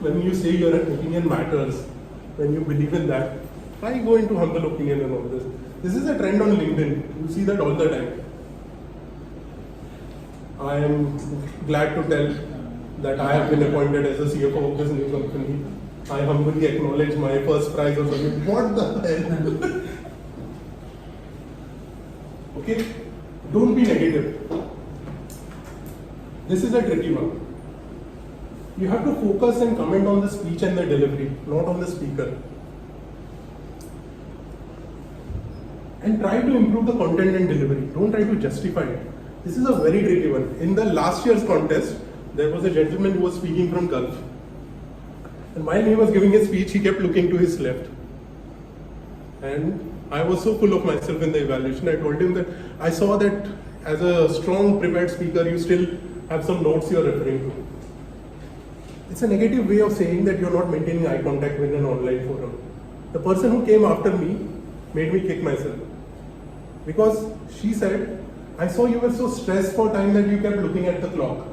Speaker 2: When you say your opinion matters, when you believe in that, why go into humble opinion and all this? This is a trend on LinkedIn. You see that all the time. I am glad to tell that I have been appointed as a CFO of this new company. I humbly acknowledge my first prize or something. What the hell? Okay? Don't be negative. This is a tricky one. You have to focus and comment on the speech and the delivery, not on the speaker. And try to improve the content and delivery. Don't try to justify it. This is a very tricky one. In the last year's contest, there was a gentleman who was speaking from Gulf. And while he was giving his speech, he kept looking to his left. And I was so full of myself in the evaluation, I told him that I saw that as a strong prepared speaker, you still have some notes you are referring to. It's a negative way of saying that you're not maintaining eye contact with an online forum. The person who came after me made me kick myself. Because she said, I saw you were so stressed for time that you kept looking at the clock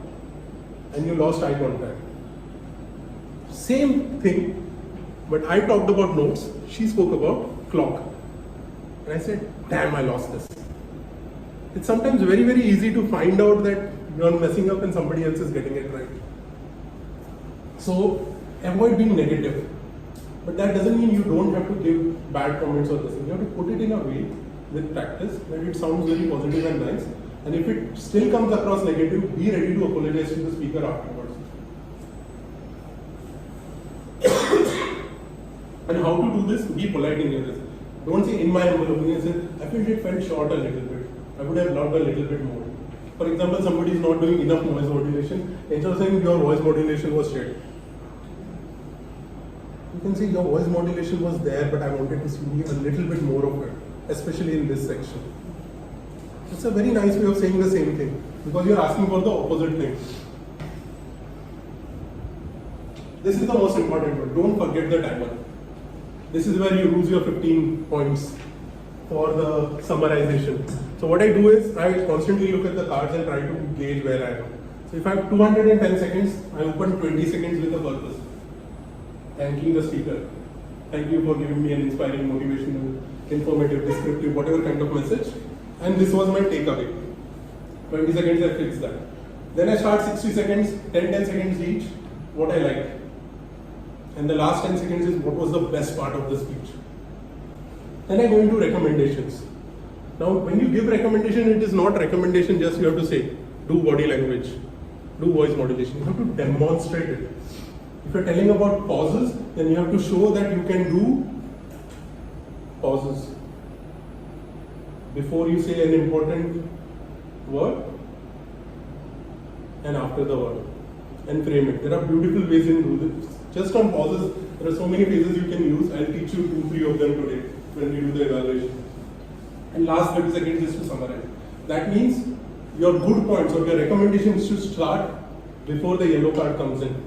Speaker 2: and you lost eye contact. Same thing, but I talked about notes, she spoke about clock. And I said, damn, I lost this. It's sometimes very, very easy to find out that you're messing up and somebody else is getting it right. So avoid being negative. But that doesn't mean you don't have to give bad comments or this. You have to put it in a way with practice that it sounds very positive and nice. And if it still comes across negative, be ready to apologize to the speaker afterwards. And how to do this? Be polite in your this. Don't say, in my humble opinion, say, I feel it fell short a little bit. I would have loved a little bit more. For example, somebody is not doing enough voice modulation. Instead of saying your voice modulation was shit, you can say your voice modulation was there, but I wanted to see a little bit more of it, especially in this section. It's a very nice way of saying the same thing, because you're asking for the opposite thing. This is the most important one. Don't forget the timer. This is where you lose your 15 points for the summarization. So what I do is, I constantly look at the cards and try to gauge where I am. So if I have 210 seconds, I open 20 seconds with a purpose. Thanking the speaker. Thank you for giving me an inspiring, motivational, informative, descriptive, whatever kind of message. And this was my takeaway. 20 seconds I fix that. Then I start 60 seconds, 10 seconds each, what I like. And the last 10 seconds is what was the best part of the speech. Then I go into recommendations. Now when you give recommendation, it is not recommendation just you have to say, do body language, do voice modulation. You have to demonstrate it. If you're telling about pauses, then you have to show that you can do pauses before you say an important word and after the word, and frame it. There are beautiful ways in doing this. Just on pauses, there are so many phases you can use. I'll teach you 2-3 of them today when we do the evaluation. And last 30 seconds is to summarize. That means your good points or your recommendations should start before the yellow card comes in.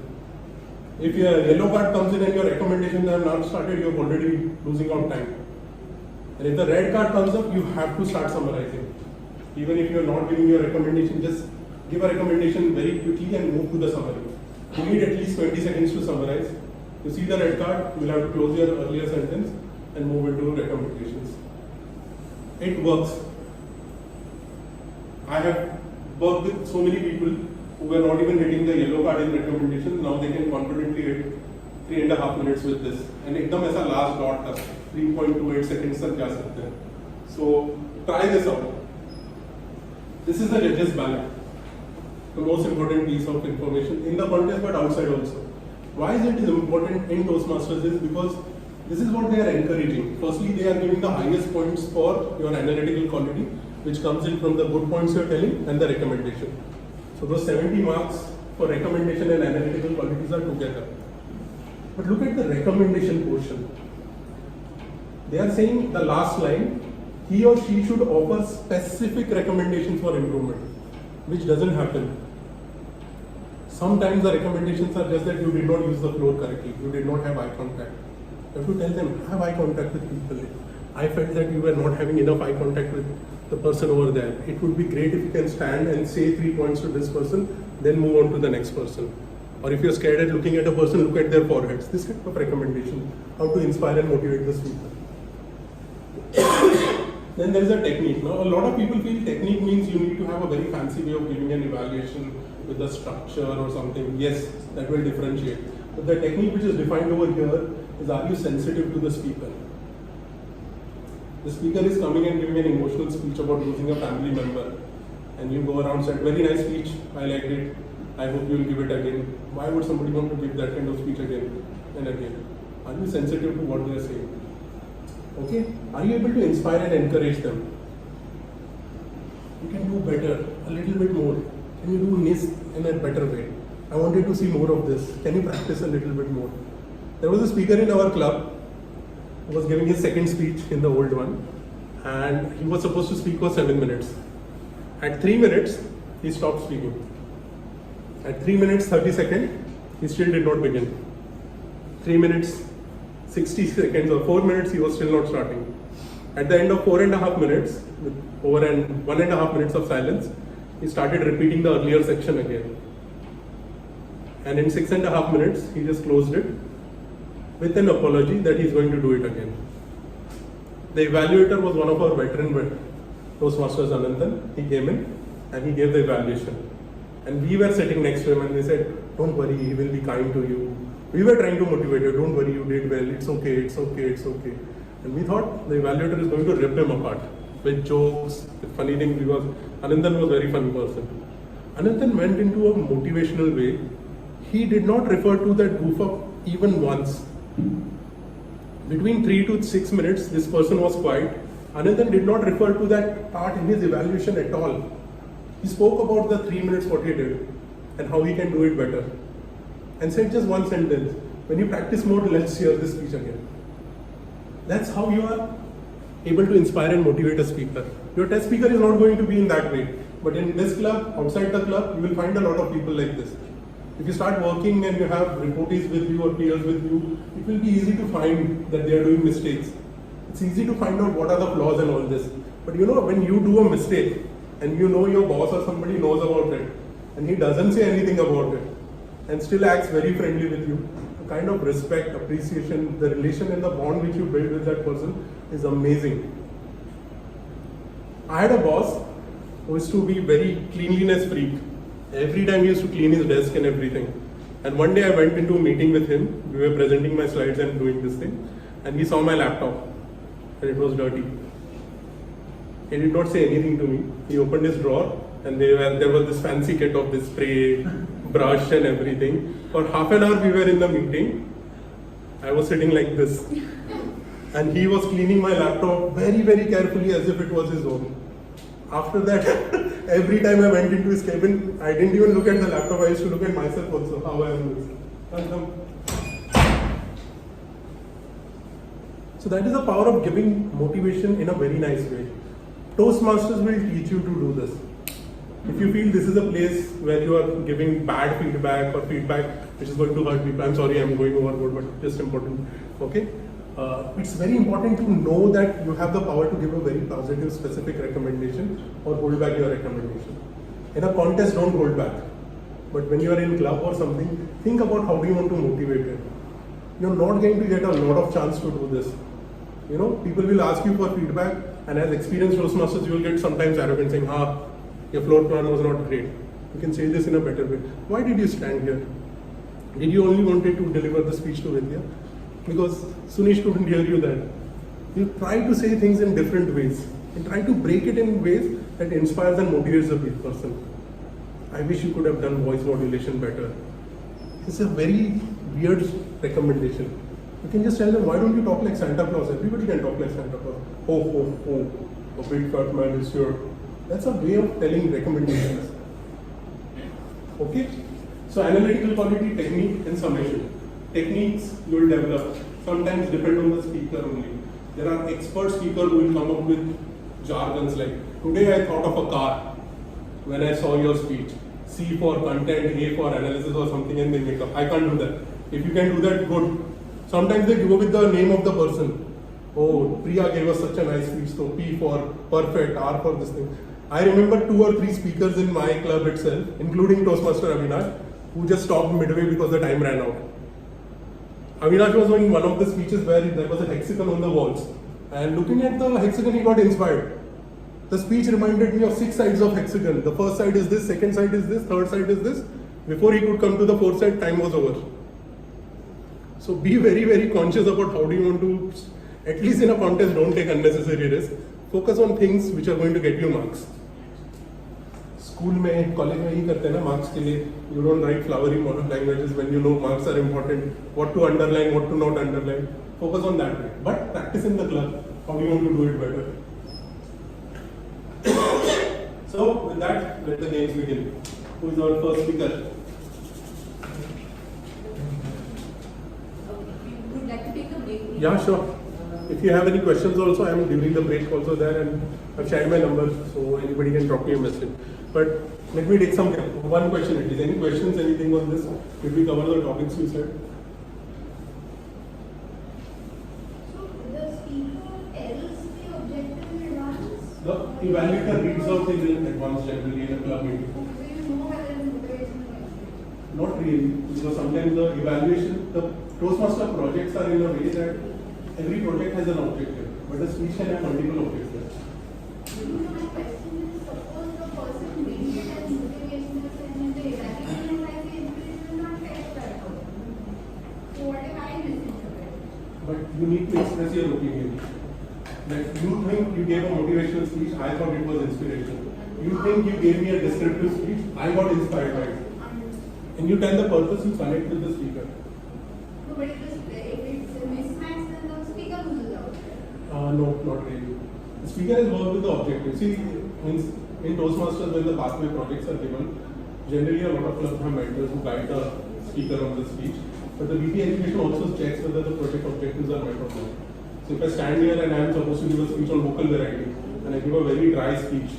Speaker 2: If your yellow card comes in and your recommendations are not started, you're already losing out time. And if the red card comes up, you have to start summarizing. Even if you're not giving your recommendation, just give a recommendation very quickly and move to the summary. You need at least 20 seconds to summarize. You see the red card, you will have to close your earlier sentence and move into recommendations. It works. I have worked with so many people who were not even hitting the yellow card in recommendations. Now they can confidently hit 3.5 minutes with this. And ekdam aisa last dot tak 3.28 seconds tak ja sakte hain. So try this out. This is the judges ballot. The most important piece of information in the contest but outside also. Why is it important in Toastmasters is because this is what they are encouraging. Firstly, they are giving the highest points for your analytical quality, which comes in from the good points you are telling and the recommendation. So those 70 marks for recommendation and analytical qualities are together. But look at the recommendation portion. They are saying the last line, he or she should offer specific recommendations for improvement, which doesn't happen. Sometimes the recommendations are just that you did not use the floor correctly, you did not have eye contact. You have to tell them, have eye contact with people. I felt that you were not having enough eye contact with the person over there. It would be great if you can stand and say 3 points to this person, then move on to the next person. Or if you're scared at looking at a person, look at their foreheads. This kind of recommendation, how to inspire and motivate the speaker. Then there is a technique. Now, a lot of people feel technique means you need to have a very fancy way of giving an evaluation with a structure or something. Yes, that will differentiate. But the technique which is defined over here is, are you sensitive to the speaker? The speaker is coming and giving an emotional speech about losing a family member, and you go around and said, very nice speech, I liked it, I hope you will give it again. Why would somebody want to give that kind of speech again and again? Are you sensitive to what they are saying? Okay? Are you able to inspire and encourage them? You can do better, a little bit more. Can you do this in a better way? I wanted to see more of this. Can you practice a little bit more? There was a speaker in our club who was giving his second speech in the old one, and he was supposed to speak for 7 minutes. At 3 minutes, he stopped speaking. At 3 minutes 30 seconds, he still did not begin. 3 minutes 60 seconds or 4 minutes, he was still not starting. At the end of 4.5 minutes, with over 1.5 minutes of silence, he started repeating the earlier section again. And in 6.5 minutes, he just closed it with an apology that he's going to do it again. The evaluator was one of our veteran Toastmasters, Anandan. He came in and he gave the evaluation. And we were sitting next to him and they said, don't worry, he will be kind to you. We were trying to motivate you, don't worry, you did well, it's okay, it's okay, it's okay. And we thought the evaluator is going to rip him apart with jokes, with funny things, because Anandan was a very funny person. Anandan went into a motivational way. He did not refer to that goof up even once. Between 3 to 6 minutes, this person was quiet. Anandan did not refer to that part in his evaluation at all. He spoke about the 3 minutes what he did and how he can do it better. And said just one sentence, when you practice more, let's hear this speech again. That's how you are able to inspire and motivate a speaker. Your test speaker is not going to be in that way. But in this club, outside the club, you will find a lot of people like this. If you start working and you have reportees with you or peers with you, it will be easy to find that they are doing mistakes. It's easy to find out what are the flaws and all this. But you know, when you do a mistake and you know your boss or somebody knows about it and he doesn't say anything about it and still acts very friendly with you, the kind of respect, appreciation, the relation and the bond which you build with that person is amazing. I had a boss who used to be very cleanliness freak. Every time he used to clean his desk and everything. And one day I went into a meeting with him. We were presenting my slides and doing this thing. And he saw my laptop and it was dirty. He did not say anything to me. He opened his drawer and there was this fancy kit of this spray, brush and everything. For half an hour we were in the meeting. I was sitting like this. And he was cleaning my laptop very, very carefully as if it was his own. After that, every time I went into his cabin, I didn't even look at the laptop, I used to look at myself also, how I am doing. So that is the power of giving motivation in a very nice way. Toastmasters will teach you to do this. If you feel this is a place where you are giving bad feedback or feedback which is going to hurt people, I'm sorry I'm going overboard, but just important, okay? It's very important to know that you have the power to give a very positive, specific recommendation or hold back your recommendation. In a contest, don't hold back. But when you are in club or something, think about how do you want to motivate it. You're not going to get a lot of chance to do this. You know, people will ask you for feedback, and as experienced Toastmasters, you will get sometimes arrogant saying, your floor plan was not great. You can say this in a better way. Why did you stand here? Did you only wanted to deliver the speech to Vidya? Because Sunish couldn't hear you there. You try to say things in different ways and try to break it in ways that inspires and motivates the person. I wish you could have done voice modulation better. It's a very weird recommendation. You can just tell them, why don't you talk like Santa Claus? Everybody can talk like Santa Claus. A big fat man is here. That's a way of telling recommendations. Okay? So analytical quality, technique and summation. Techniques you will develop, sometimes depend on the speaker only. There are expert speakers who will come up with jargons like, today I thought of a car when I saw your speech. C for content, A for analysis or something, and they make up. I can't do that. If you can do that, good. Sometimes they go with the name of the person. Oh, Priya gave us such a nice speech, so P for perfect, R for this thing. I remember 2 or 3 speakers in my club itself, including Toastmaster Avinash, who just stopped midway because the time ran out. Avinash was doing one of the speeches where there was a hexagon on the walls, and looking at the hexagon he got inspired. The speech reminded me of 6 sides of hexagon. The first side is this, second side is this, third side is this. Before he could come to the fourth side, time was over. So be very, very conscious about how do you want to, at least in a contest, don't take unnecessary risks. Focus on things which are going to get you marks. School में, college में ही करते हैं ना marks के लिए. You don't write flowery languages when you know marks are important. What to underline, what to not underline. Focus on that way. But practice in the club. How do you want to do it better? So with that, let the games begin. Who is our first speaker?
Speaker 1: Would like to take a break?
Speaker 2: Yeah, sure. If you have any questions also, I am during the break also there, and I've shared my number, so anybody can drop me a message. But let me take one question at least. Any questions, anything on this? Did we cover the topics you said?
Speaker 4: So the speaker tells the objective in advance?
Speaker 2: The evaluator reads out things in advance generally in a club meeting.
Speaker 4: So you know whether it's motivational or not?
Speaker 2: Not really, because sometimes the evaluation, the Toastmaster projects are in a way that every project has an objective, but the speech can have multiple objectives.
Speaker 4: So my question is, suppose the person reading it as motivational and the evaluation like the inspiration will not catch that out. So what if I misinterpret?
Speaker 2: But you need to express your opinion. Like you think you gave a motivational speech, I thought it was inspirational. You think you gave me a descriptive speech, I got inspired by it. And you tell the purpose, you connect with the speaker.
Speaker 4: No, but if it's a mismatch, then the speaker loses out.
Speaker 2: No, not really. The speaker has worked with the objective. See, in Toastmasters, when the pathway projects are given, generally a lot of clubs have mentors who guide the speaker on the speech. But the VP education also checks whether the project objectives are met or not. So if I stand here and I am supposed to give a speech on vocal variety, and I give a very dry speech,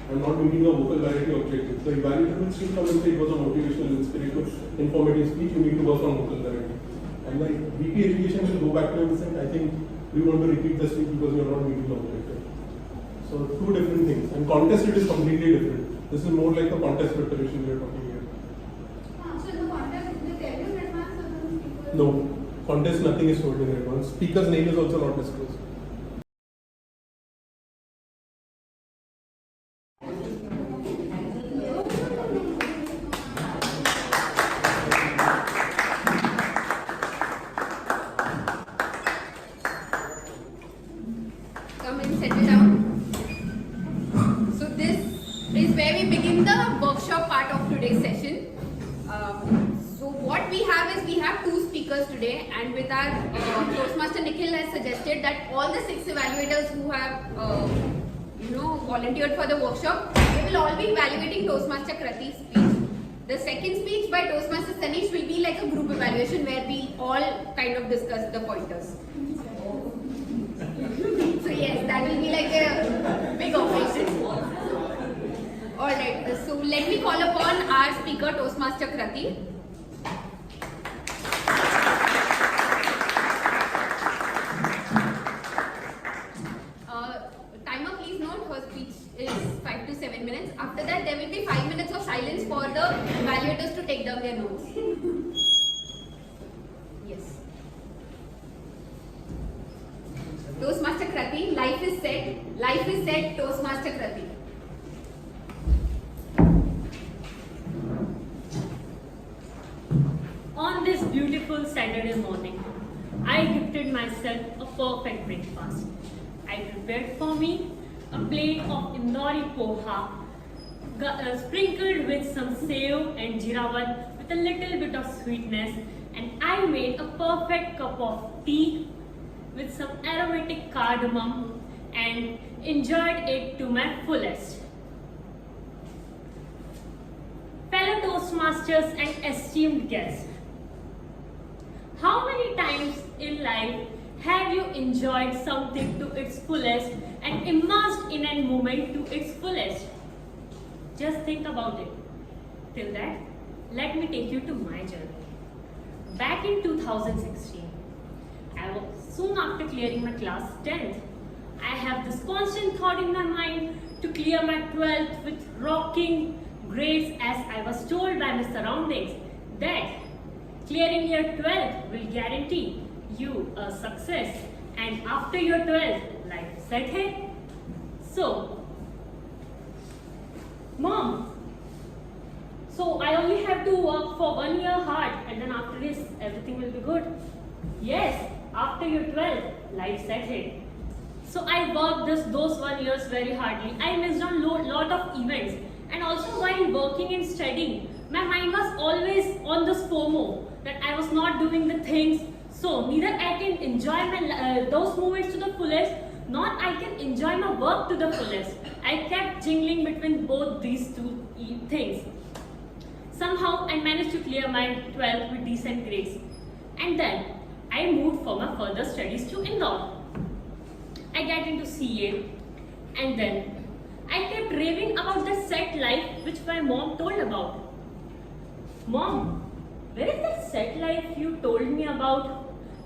Speaker 2: I am not meeting the vocal variety objective. The evaluator will still come and say it was a motivational, inspirational, informative speech, you need to work on vocal variety. And the VP education will go back to him and say, I think we want to repeat the speech because you are not meeting the objective. So two different things. And contest it is completely different. This is more like the contest preparation we are talking here.
Speaker 4: So in the contest, they tell you in advance or the speaker?
Speaker 2: No, contest nothing is told in advance. Speaker's name is also not disclosed.
Speaker 1: Come and settle down. So this is where we begin the workshop part of today's session. So what we have is we have 2 speakers today, and with our Toastmaster Nikhil has suggested that all the 6 evaluators who have volunteered for the workshop, they will all be evaluating Toastmaster Krati's speech. The second speech by Toastmaster Sanish will be like a group evaluation where we all kind of discuss the pointers. So yes, that will be like a big operation. Alright, so let me call upon our speaker Toastmaster Krati. Timer, please note, her speech is 5 to 7 minutes. After that, there will be 5 minutes of silence for the evaluators to take down their notes. Yes. Toastmaster Krati, life is set. Life is set, Toastmaster Krati.
Speaker 3: On this beautiful Saturday morning, I gifted myself a perfect breakfast. I prepared for me a plate of Indori poha, sprinkled with some sev and jeeravat with a little bit of sweetness, and I made a perfect cup of tea with some aromatic cardamom and enjoyed it to my fullest. Fellow Toastmasters and esteemed guests, how many times in life have you enjoyed something to its fullest and immersed in a moment to its fullest? Just think about it. Till that, let me take you to my journey. Back in 2016, soon after clearing my class 10th, I have this constant thought in my mind to clear my 12th with rocking, grades as I was told by my surroundings that clearing your 12th will guarantee you a success, and after your 12th, life set here. So, Mom, so I only have to work for 1 year hard and then after this everything will be good. Yes, after your 12th, life set here. So I worked those 1 years very hardly. I missed on lot of events, and also while working and studying, my mind was always on this FOMO that I was not doing the things. So neither I can enjoy those moments to the fullest, nor I can enjoy my work to the fullest. I kept jingling between both these two things. Somehow I managed to clear my 12th with decent grades, and then I moved for my further studies to Indore. I got into CA, and then I kept raving about the set life which my mom told about. Mom, where is that set life you told me about?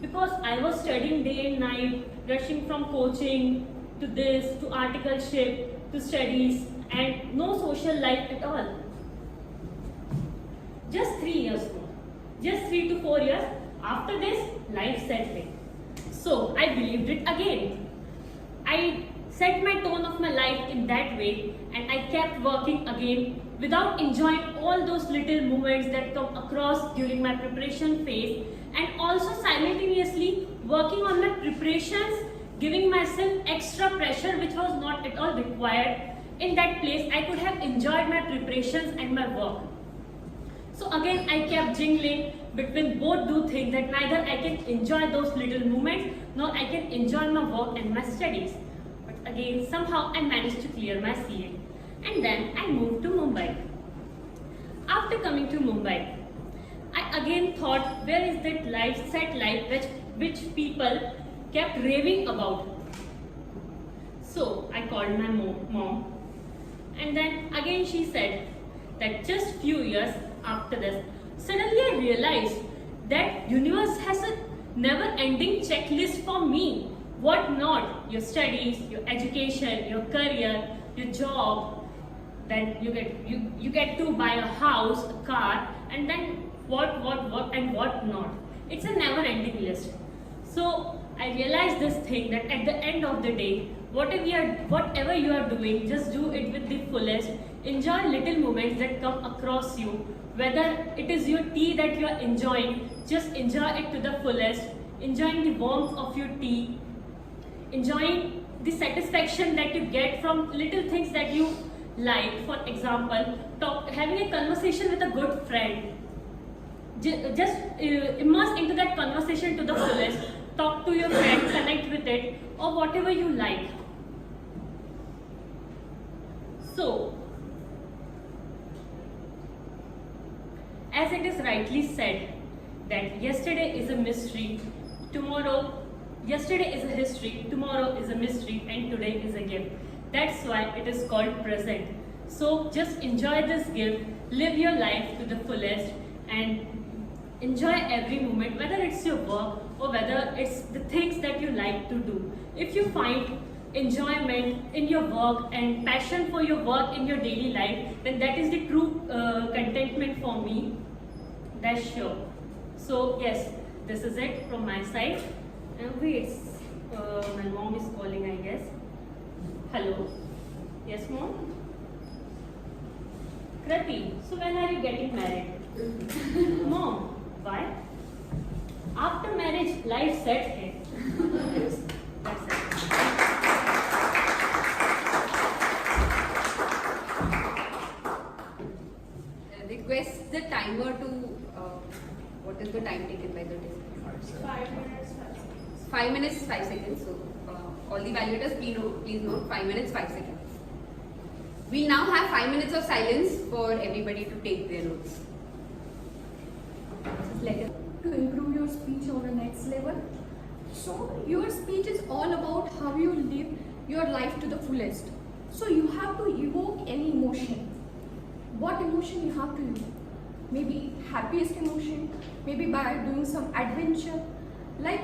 Speaker 3: Because I was studying day and night, rushing from coaching to this, to articleship, to studies, and no social life at all. Just 3 years more. Just 3 to 4 years. After this, life set me. So I believed it again. I set my tone of my life in that way, and I kept working again without enjoying all those little moments that come across during my preparation phase, and also simultaneously working on my preparations, giving myself extra pressure which was not at all required. In that place, I could have enjoyed my preparations and my work. So again, I kept jingling between both two things, that neither I can enjoy those little moments, nor I can enjoy my work and my studies. But again, somehow I managed to clear my CA. And then I moved to Mumbai. After coming to Mumbai, I again thought, where is that life, set life which people kept raving about? So I called my mom, and then again she said that just few years after this, suddenly I realized that universe has a never-ending checklist for me. What not? Your studies, your education, your career, your job. Then you get to buy a house, a car, and then what and what not. It's a never-ending list. So I realized this thing, that at the end of the day, whatever you are doing, just do it with the fullest. Enjoy little moments that come across you. Whether it is your tea that you are enjoying, just enjoy it to the fullest. Enjoying the warmth of your tea, enjoying the satisfaction that you get from little things that you like. For example, having a conversation with a good friend. Just immerse into that conversation to the fullest. Talk to your friend, connect with it, or whatever you like. So, as it is rightly said, that yesterday is a mystery, yesterday is a history, tomorrow is a mystery, and today is a gift. That's why it is called present. So just enjoy this gift, live your life to the fullest, and enjoy every moment, whether it's your work or whether it's the things that you like to do. If you find enjoyment in your work and passion for your work in your daily life, then that is the true contentment for me. That's sure. So yes, this is it from my side. Wait, my mom is calling, I guess. Hello. Yes, mom? Krati, so when are you getting married? Mom, why? After marriage, life set here. That's it.
Speaker 1: Request the timer to, what is the time taken by the day?
Speaker 4: 5 minutes, 5 seconds.
Speaker 1: 5 minutes, 5 seconds. So, all the evaluators, please note 5 minutes, 5 seconds. We now have 5 minutes of silence for everybody to take their notes.
Speaker 5: To improve your speech on the next level. So your speech is all about how you live your life to the fullest. So you have to evoke any emotion. What emotion you have to evoke? Maybe happiest emotion, maybe by doing some adventure. Like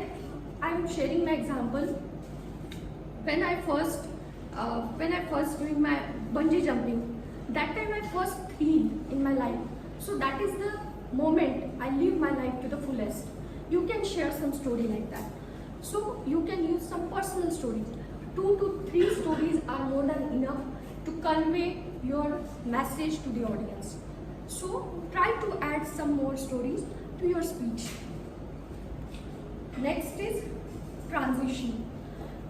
Speaker 5: I'm sharing my example. When I first doing my bungee jumping, that time I first feel in my life. So that is the moment I live my life to the fullest. You can share some story like that. So you can use some personal stories. 2 to 3 stories are more than enough to convey your message to the audience. So try to add some more stories to your speech. Next is transition.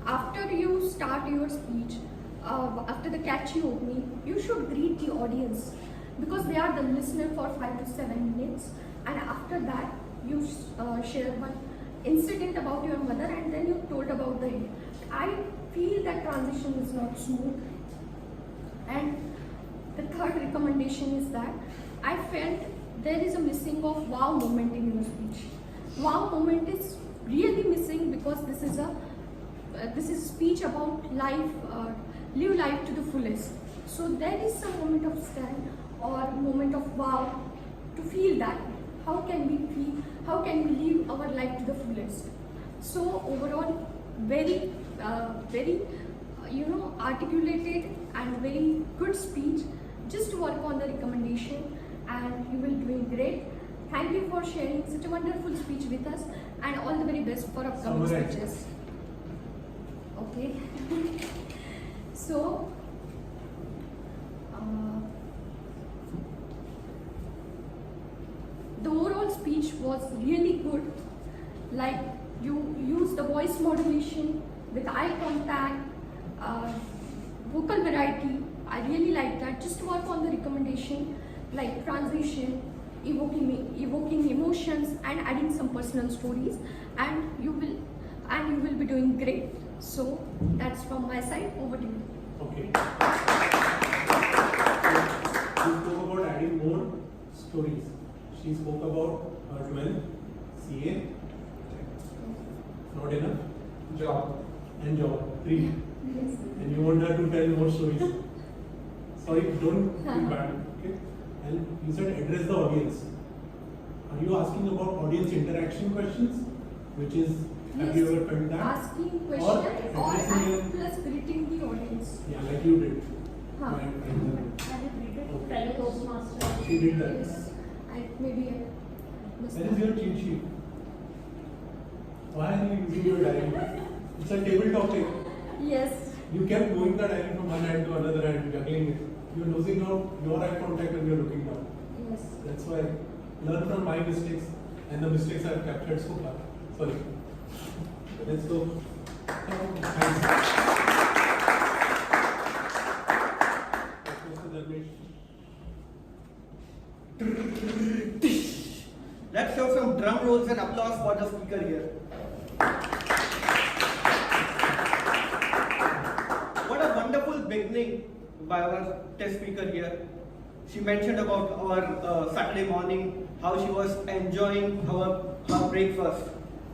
Speaker 5: After you start your speech, after the catchy opening, you should greet the audience because they are the listener for 5 to 7 minutes, and after that you share one incident about your mother and then you told about the hit. I feel that transition is not smooth. And the third recommendation is that I felt there is a missing of wow moment in your speech. Wow moment is really missing because this is a speech about life, live life to the fullest. So there is some moment of stand or moment of wow to feel that. How can we live our life to the fullest? So overall, very articulated and very good speech. Just work on the recommendation and you will doing great. Thank you for sharing such a wonderful speech with us, and all the very best for upcoming speeches. Okay. So the overall speech was really good. Like you use the voice modulation with eye contact, vocal variety. I really like that. Just work on the recommendation like transition, evoking emotions, and adding some personal stories, and you will be doing great. So that's from my side. Over to you.
Speaker 2: Okay. You spoke about adding more stories. She spoke about her 12, CA, not enough, job, and job, 3.
Speaker 5: Yes.
Speaker 2: And you want her to tell more stories. Sorry, don't feel bad. Okay. And you said address the audience. Are you asking about audience interaction questions? Which is, have you ever felt that?
Speaker 5: Asking question or
Speaker 2: addressing
Speaker 5: plus greeting the audience.
Speaker 2: Yeah, like you did.
Speaker 5: Huh.
Speaker 3: Fellow Toastmasters.
Speaker 2: She did that.
Speaker 5: Yes. Maybe I must
Speaker 2: That is your cheat sheet. Why are you using your diary? It's a tabletop thing.
Speaker 5: Yes.
Speaker 2: You kept moving the diary from one hand to another hand, juggling it. You're losing out your eye contact when you're looking down.
Speaker 5: Yes.
Speaker 2: That's why learn from my mistakes and the mistakes I've captured so far. Sorry. Let's go. Thanks.
Speaker 6: Let's show some drum rolls and applause for the speaker here. What a wonderful beginning by our test speaker here. She mentioned about our Saturday morning, how she was enjoying her breakfast,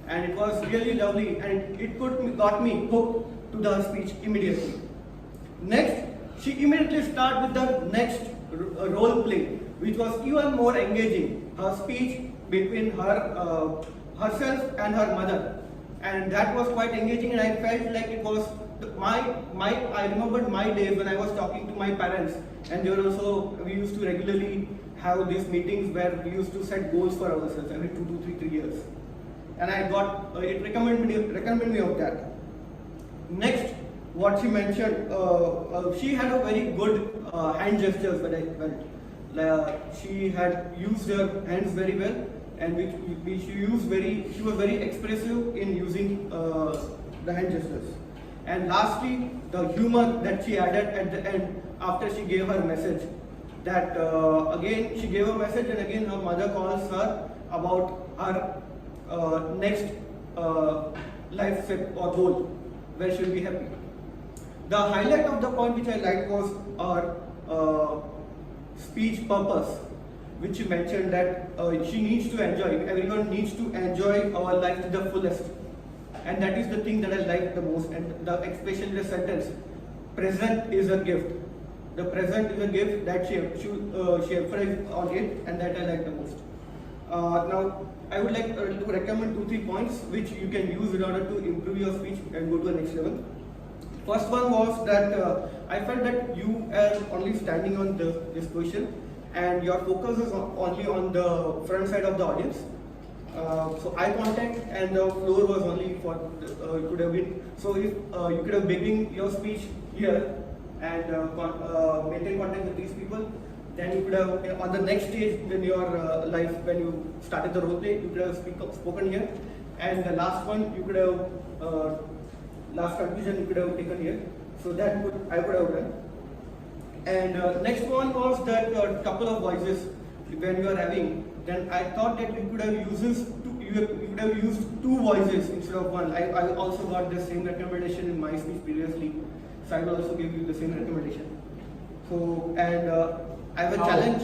Speaker 6: and it was really lovely, and it got me hooked to the speech immediately. Next, she immediately started with the next role play, which was even more engaging. Her speech between herself and her mother, and that was quite engaging, and I felt like it was I remembered my days when I was talking to my parents, and we used to regularly have these meetings where we used to set goals for ourselves every 2 to 3 years, and I got it recommended me of that. Next, what she mentioned, she had a very good hand gestures that I felt. She had used her hands very well, and she was very expressive in using the hand gestures. And lastly, the humor that she added at the end after she gave her message. That again, she gave a message, and again her mother calls her about her next life step or goal, where she'll be happy. The highlight of the point which I liked was our speech purpose, which she mentioned that she needs to enjoy, everyone needs to enjoy our life to the fullest. And that is the thing that I like the most, and especially the sentence, present is a gift. The present is a gift that she emphasized on it, and that I like the most. Now, I would like to recommend 2-3 points which you can use in order to improve your speech and go to the next level. First one was that I felt that you are only standing on this question and your focus is only on the front side of the audience. So eye contact and the floor was only for it could have been. So if you could have begun your speech here and maintain contact with these people, then you could have on the next stage in your life when you started the role play, you could have spoken here, and the last one you could have last conclusion you could have taken here. So that I would have done. And next one was that couple of voices when you are having. Then I thought that you could have used two voices instead of one. I also got the same recommendation in my speech previously, so I will also give you the same recommendation. So and I have a challenge.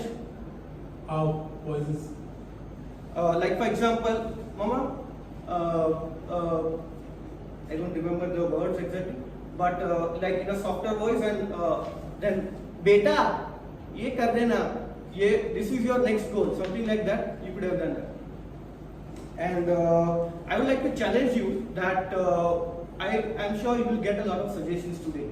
Speaker 2: How voices?
Speaker 6: Like for example, Mama, I don't remember the words exactly, but like in a softer voice and then beta, ye kar dena. This is your next goal, something like that, you could have done that. And I would like to challenge you that I am sure you will get a lot of suggestions today.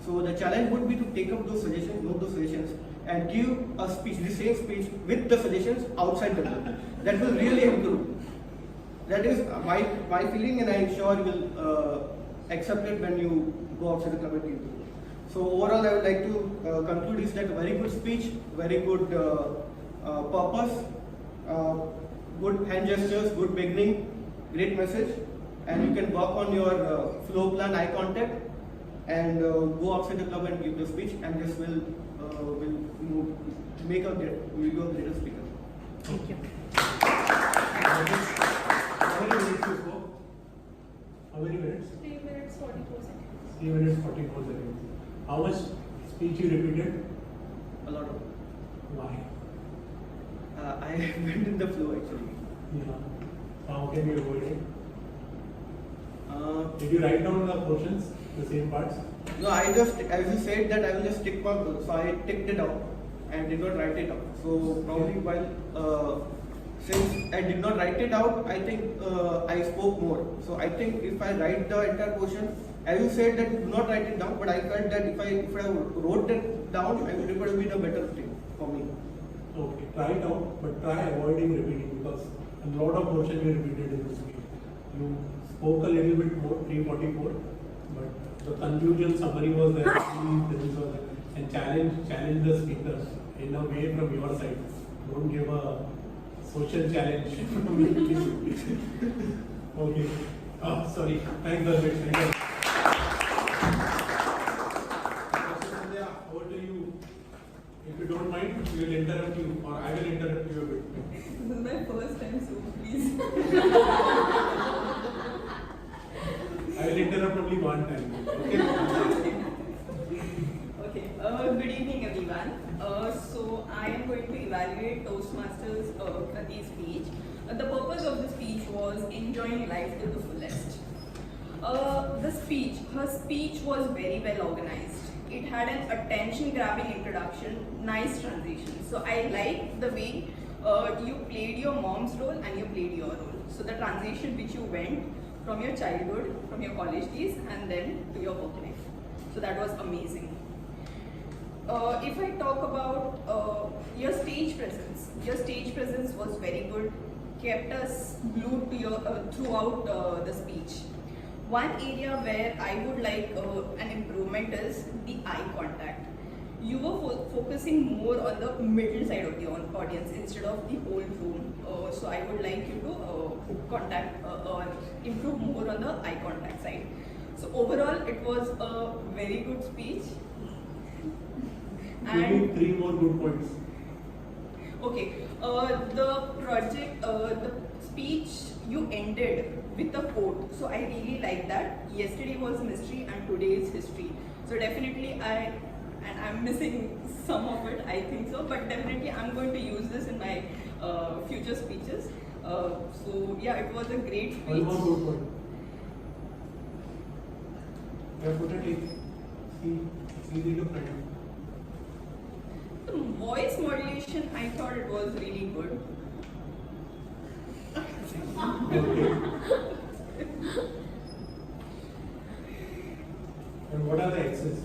Speaker 6: So the challenge would be to take up those suggestions, note those suggestions, and give a speech, the same speech with the suggestions outside the room. That will really improve. That is my feeling, and I am sure you will accept it when you go outside the club and give it. So overall, I would like to conclude is that very good speech, very good purpose, good hand gestures, good beginning, great message, and you can work on your flow plan, eye contact, and go outside the club and give the speech, and this will make you a greater speaker.
Speaker 3: Thank you.
Speaker 2: How many minutes you spoke? How many minutes?
Speaker 5: 3 minutes 44 seconds.
Speaker 2: 3 minutes 44 seconds. How much speech you repeated?
Speaker 6: A lot of.
Speaker 2: Why?
Speaker 6: I went in the flow actually.
Speaker 2: Yeah. How can you avoid it? Did you write down the portions, the same parts?
Speaker 6: No, I just, as you said that I will just tick my goal. So I ticked it out and did not write it out. So probably while, since I did not write it out, I think I spoke more. So I think if I write the entire portion, as you said that do not write it down, but I felt that if I wrote it down, it would have been a better thing for me.
Speaker 2: Okay, try it out, but try avoiding repeating because a lot of portion you repeated in this speech. You spoke a little bit more, 344, but the conclusion summary was there, and challenge the speaker in a way from your side. Don't give a social challenge. Okay. Sorry. Thanks, Darvish. Thank you. Over to you. If you don't mind, we will interrupt you, or I will interrupt you a bit.
Speaker 7: This is my first time, so please.
Speaker 2: I will interrupt only one time. Okay.
Speaker 7: Okay. Good evening, everyone. So I am going to evaluate Toastmasters Krati's speech. The purpose of the speech was enjoying life to the fullest. Her speech was very well organized. It had an attention-grabbing introduction, nice transition. So I liked the way you played your mom's role and you played your role. So the transition which you went from your childhood, from your college days, and then to your work life. So that was amazing. If I talk about your stage presence was very good, kept us glued to your throughout the speech. One area where I would like an improvement is the eye contact. You were focusing more on the middle side of the audience instead of the whole room. So I would like you to improve more on the eye contact side. So overall, it was a very good speech.
Speaker 2: Give me 3 more good points.
Speaker 7: Okay, the speech you ended with a quote. So I really like that. Yesterday was mystery and today is history. So definitely I'm missing some of it, I think so, but definitely I'm going to use this in my future speeches. So yeah, it was a great speech.
Speaker 2: One more good point. Definitely. See the friend.
Speaker 7: The voice modulation, I thought it was really good.
Speaker 2: Okay. And X's?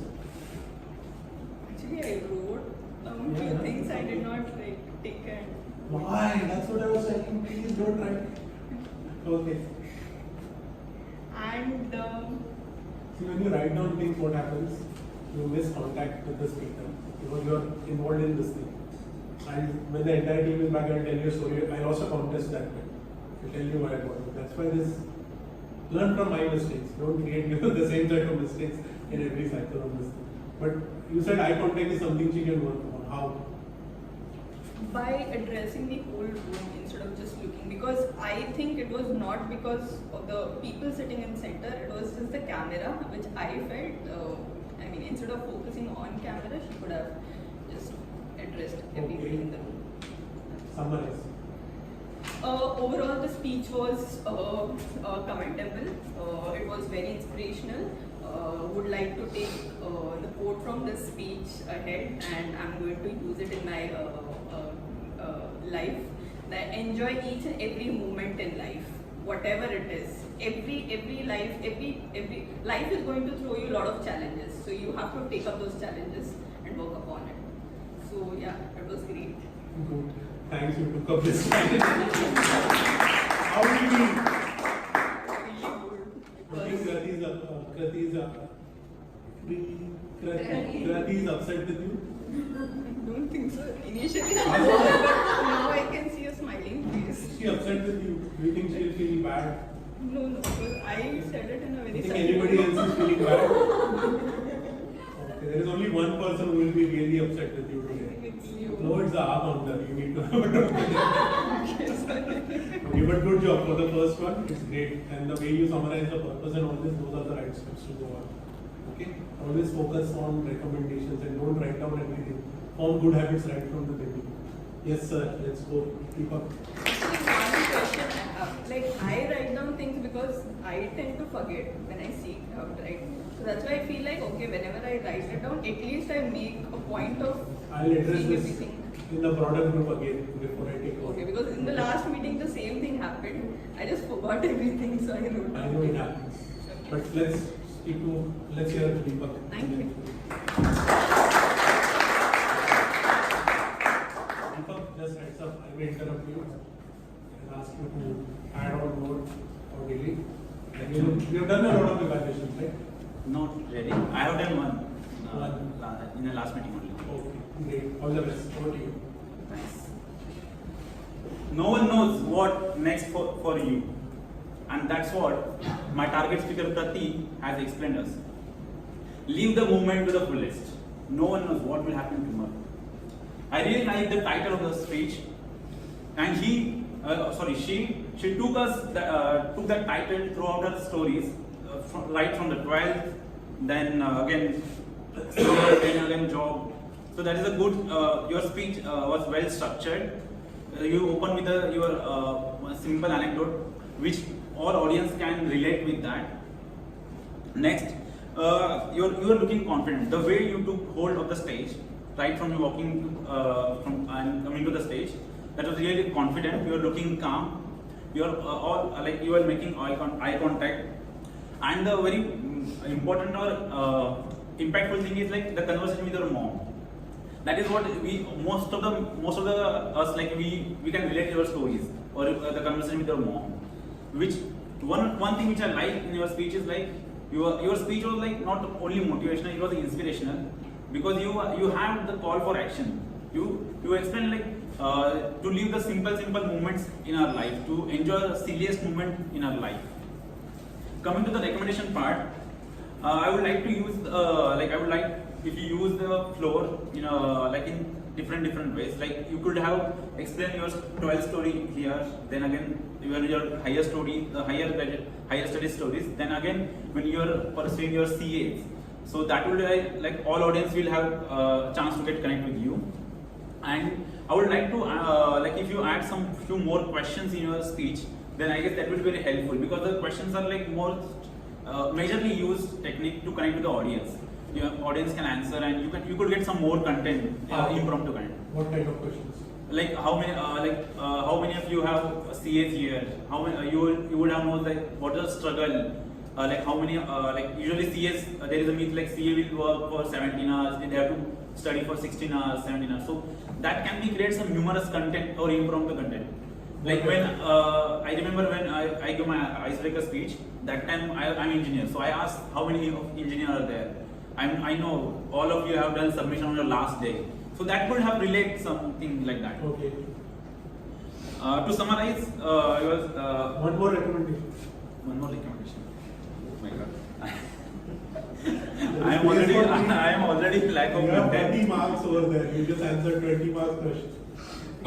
Speaker 7: Actually, I wrote down few things I did not like take and.
Speaker 2: Why? That's what I was saying. Please don't write. Okay.
Speaker 7: And
Speaker 2: See, when you write down things, what happens? You miss contact with the speaker. You are involved in this thing. And when the entire team is back, I'll tell you a story. I lost a contest that way. I'll tell you why I got it. That's why this. Learn from my mistakes. Don't create the same type of mistakes in every cycle of this thing. But you said eye contact is something she can work on. How?
Speaker 7: by addressing the whole room instead of just looking, because I think it was not because of the people sitting in center, it was just the camera which I felt, I mean, instead of focusing on camera, she could have just addressed everybody in the room.
Speaker 2: Summarize.
Speaker 7: Overall, the speech was commendable. It was very inspirational. Would like to take the quote from this speech ahead, and I'm going to use it in my life. That enjoy each and every moment in life, whatever it is. Every life is going to throw you a lot of challenges. So you have to take up those challenges and work upon it. So yeah, it was great.
Speaker 2: Good. Thanks, you took up this challenge. How do you feel? Krati is upset with you?
Speaker 7: Don't think so. Initially, now I can see a smiling face.
Speaker 2: Is she upset with you? Do you think she'll feel bad?
Speaker 7: No, because I said it in a
Speaker 2: Do
Speaker 7: very
Speaker 2: you think anybody else is feeling bad? Okay, there is only one person who will be really upset with you today.
Speaker 7: It's you.
Speaker 2: No, it's the R counter. You need to have a talk with him. Okay, but good job for the first one. It's great. And the way you summarize the purpose and all this, those are the right steps to go on. Okay? Always focus on recommendations and don't write down everything. Form good habits right from the beginning. Yes, sir. Let's go. Keep up.
Speaker 7: One question I have. Like, I write down things because I tend to forget when I see it out, right? So that's why I feel like, okay, whenever I write it down, at least I make a point of
Speaker 2: I'll address
Speaker 7: seeing
Speaker 2: this
Speaker 7: everything.
Speaker 2: in the product group again before I take over.
Speaker 7: Okay, because in the last meeting the same thing happened. I just forgot everything, so I wrote
Speaker 2: I
Speaker 7: down.
Speaker 2: know it happens. But let's hear Deepak.
Speaker 7: Thank you.
Speaker 2: Deepak, just heads up, I may interrupt you and ask you to add on more or delete. And you have done a lot of evaluations, right?
Speaker 8: Not really. I have done one in the last meeting only.
Speaker 2: Okay, great. All the best. Over to you.
Speaker 8: Thanks. No one knows what next for you. And that's what my target speaker Prati has explained us. Live the moment to the fullest. No one knows what will happen tomorrow. I really like the title of the speech. And she took that title throughout her stories, right from the 12th, then again job. So that is a good. Your speech was well structured. You open with your simple anecdote, which all audience can relate with that. Next, you are looking confident. The way you took hold of the stage, right from you walking from and coming to the stage, that was really confident. You are looking calm. You are you are making eye contact. And the very important or impactful thing is like the conversation with your mom. That is what most of the us we can relate to your stories or the conversation with your mom. Which one thing which I like in your speech is like your speech was like not only motivational, it was inspirational because you have the call for action. You explain like to live the simple moments in our life, to enjoy the silliest moment in our life. Coming to the recommendation part, I would like to use if you use the floor in different ways. Like you could have explained your 12 story here, then again your higher story, the higher study stories. Then again when you are pursuing your CAs, so that will like all audience will have a chance to get connect with you. And I would like to if you add some few more questions in your speech, then I guess that will be very helpful because the questions are like more majorly used technique to connect with the audience. Your audience can answer, and you could get some more content, impromptu content.
Speaker 2: What kind of questions?
Speaker 8: Like how many of you have CAs here? How many you would have known like what is the struggle? like how many, like usually CAs, there is a myth like CA will work for 17 hours, they have to study for 16 hours, 17 hours. So that can be create some humorous content or impromptu content. Like when, I remember when I gave my icebreaker speech, that time I'm engineer. So I asked how many engineers are there. I know all of you have done submission on your last day. So that could have relate something like that.
Speaker 2: Okay.
Speaker 8: To summarize, I was...
Speaker 2: One more recommendation.
Speaker 8: One more recommendation. Oh my God. I am already lack of
Speaker 2: You have
Speaker 8: content.
Speaker 2: 20 marks over there. You just answered 20 marks question.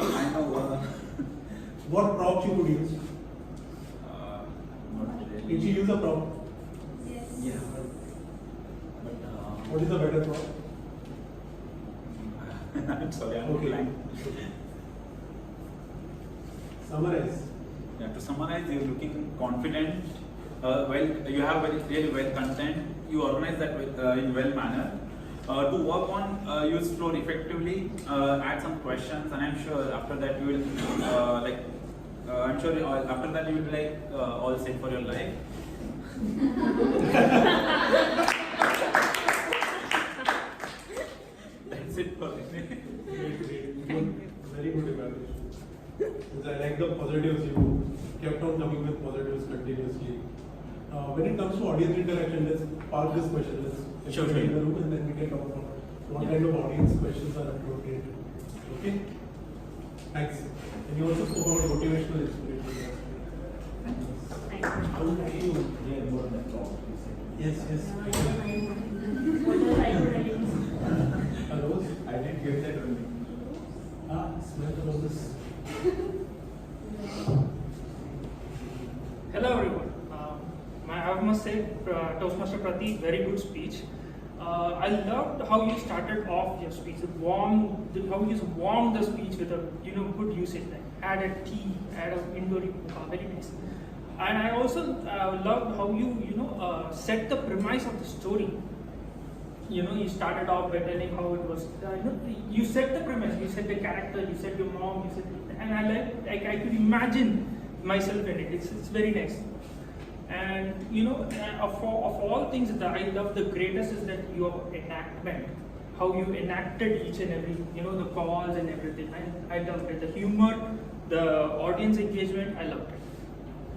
Speaker 8: I know.
Speaker 2: What props you could use?
Speaker 8: Not really.
Speaker 2: Did you use a prop?
Speaker 8: Yeah. But
Speaker 2: What is a better prop?
Speaker 8: I'm sorry, I'm
Speaker 2: Okay.
Speaker 8: blank.
Speaker 2: Summarize.
Speaker 8: Yeah, to summarize, you're looking confident. You have really well content. You organize that in well manner. To work on use flow effectively, add some questions, and I'm sure after that you will after that you will be like all set for your life. That's it for me.
Speaker 2: Great. Very good evaluation. I like the positives you kept on coming with positives continuously. When it comes to audience interaction, let's park this question. Let's
Speaker 8: Sure.
Speaker 2: in the room and then we can talk about what kind of audience questions are appropriate. Okay? Thanks. And you also spoke about motivational inspiration. How would you hear more than talk? Yes. Hello?
Speaker 8: I didn't get that only.
Speaker 2: Smell the roses.
Speaker 9: Hello everyone. I must say, Toastmaster Pratik, very good speech. I loved how you started off your speech, how you just warmed the speech with a good usage, like added tea, added indoor, very nice. And I also loved how you set the premise of the story. You started off by telling how it was. You set the premise, you set the character, you set your mom, and I could imagine myself in it. It's very nice. And of all things that I love the greatest is that your enactment, how you enacted each and every, the calls and everything. I loved it. The humor, the audience engagement, I loved it.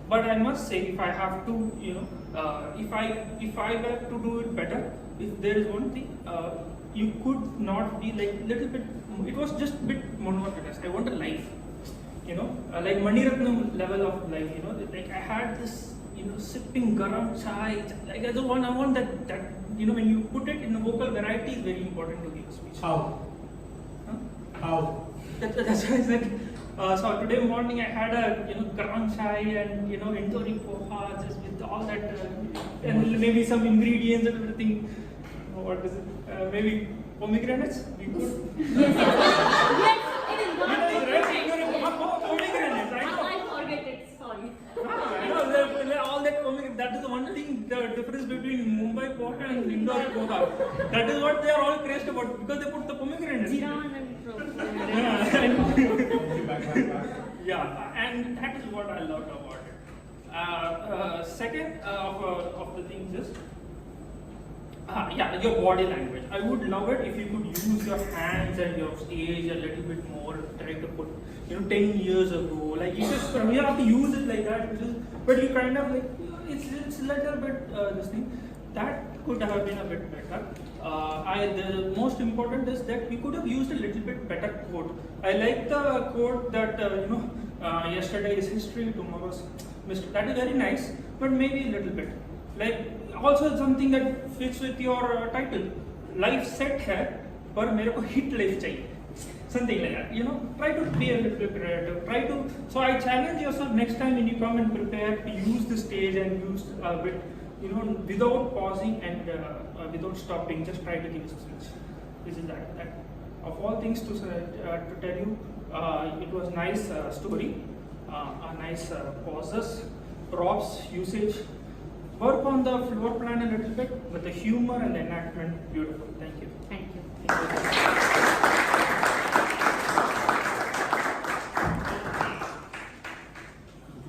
Speaker 9: But I must say, if I have to, if I were to do it better, if there is one thing, you could not be like little bit. It was just a bit monotonous. I want a life, like Maniratnam level of life. Like I had this. Sipping garam chai, like I want that when you put it in the vocal variety is very important to give a speech.
Speaker 2: How?
Speaker 9: Huh?
Speaker 2: How?
Speaker 9: That's why I said. So today morning I had a garam chai and indori poha just with all that and maybe some ingredients and everything. What is it? Maybe pomegranates. We could.
Speaker 3: Yes, it is not
Speaker 9: Pomegranates.
Speaker 3: I forget it. Sorry.
Speaker 9: All that that is the one thing, the difference between Mumbai poha and Indore poha. That is what they are all crazed about because they put the pomegranates.
Speaker 3: Jiran and
Speaker 2: Back.
Speaker 9: Yeah, and that is what I loved about it. Second of the things is, your body language. I would love it if you could use your hands and your stage a little bit more. Try to put, 10 years ago, like you just you have to use it like that. But you kind of like it's a little bit this thing that could have been a bit better. The most important is that we could have used a little bit better quote. I like the quote that yesterday is history, tomorrow's mystery. That is very nice, but maybe a little bit. Like also something that fits with your title. Life set hai, par mere ko hit life chahiye. Something like that. Try to be a little bit creative. So I challenge yourself next time when you come and prepare to use the stage and use a bit, without pausing and without stopping. Just try to give a speech. This is that. Of all things to tell you, it was nice story, a nice pauses, props, usage. Work on the floor plan a little bit, but the humor and the enactment, beautiful. Thank you.
Speaker 3: Thank you.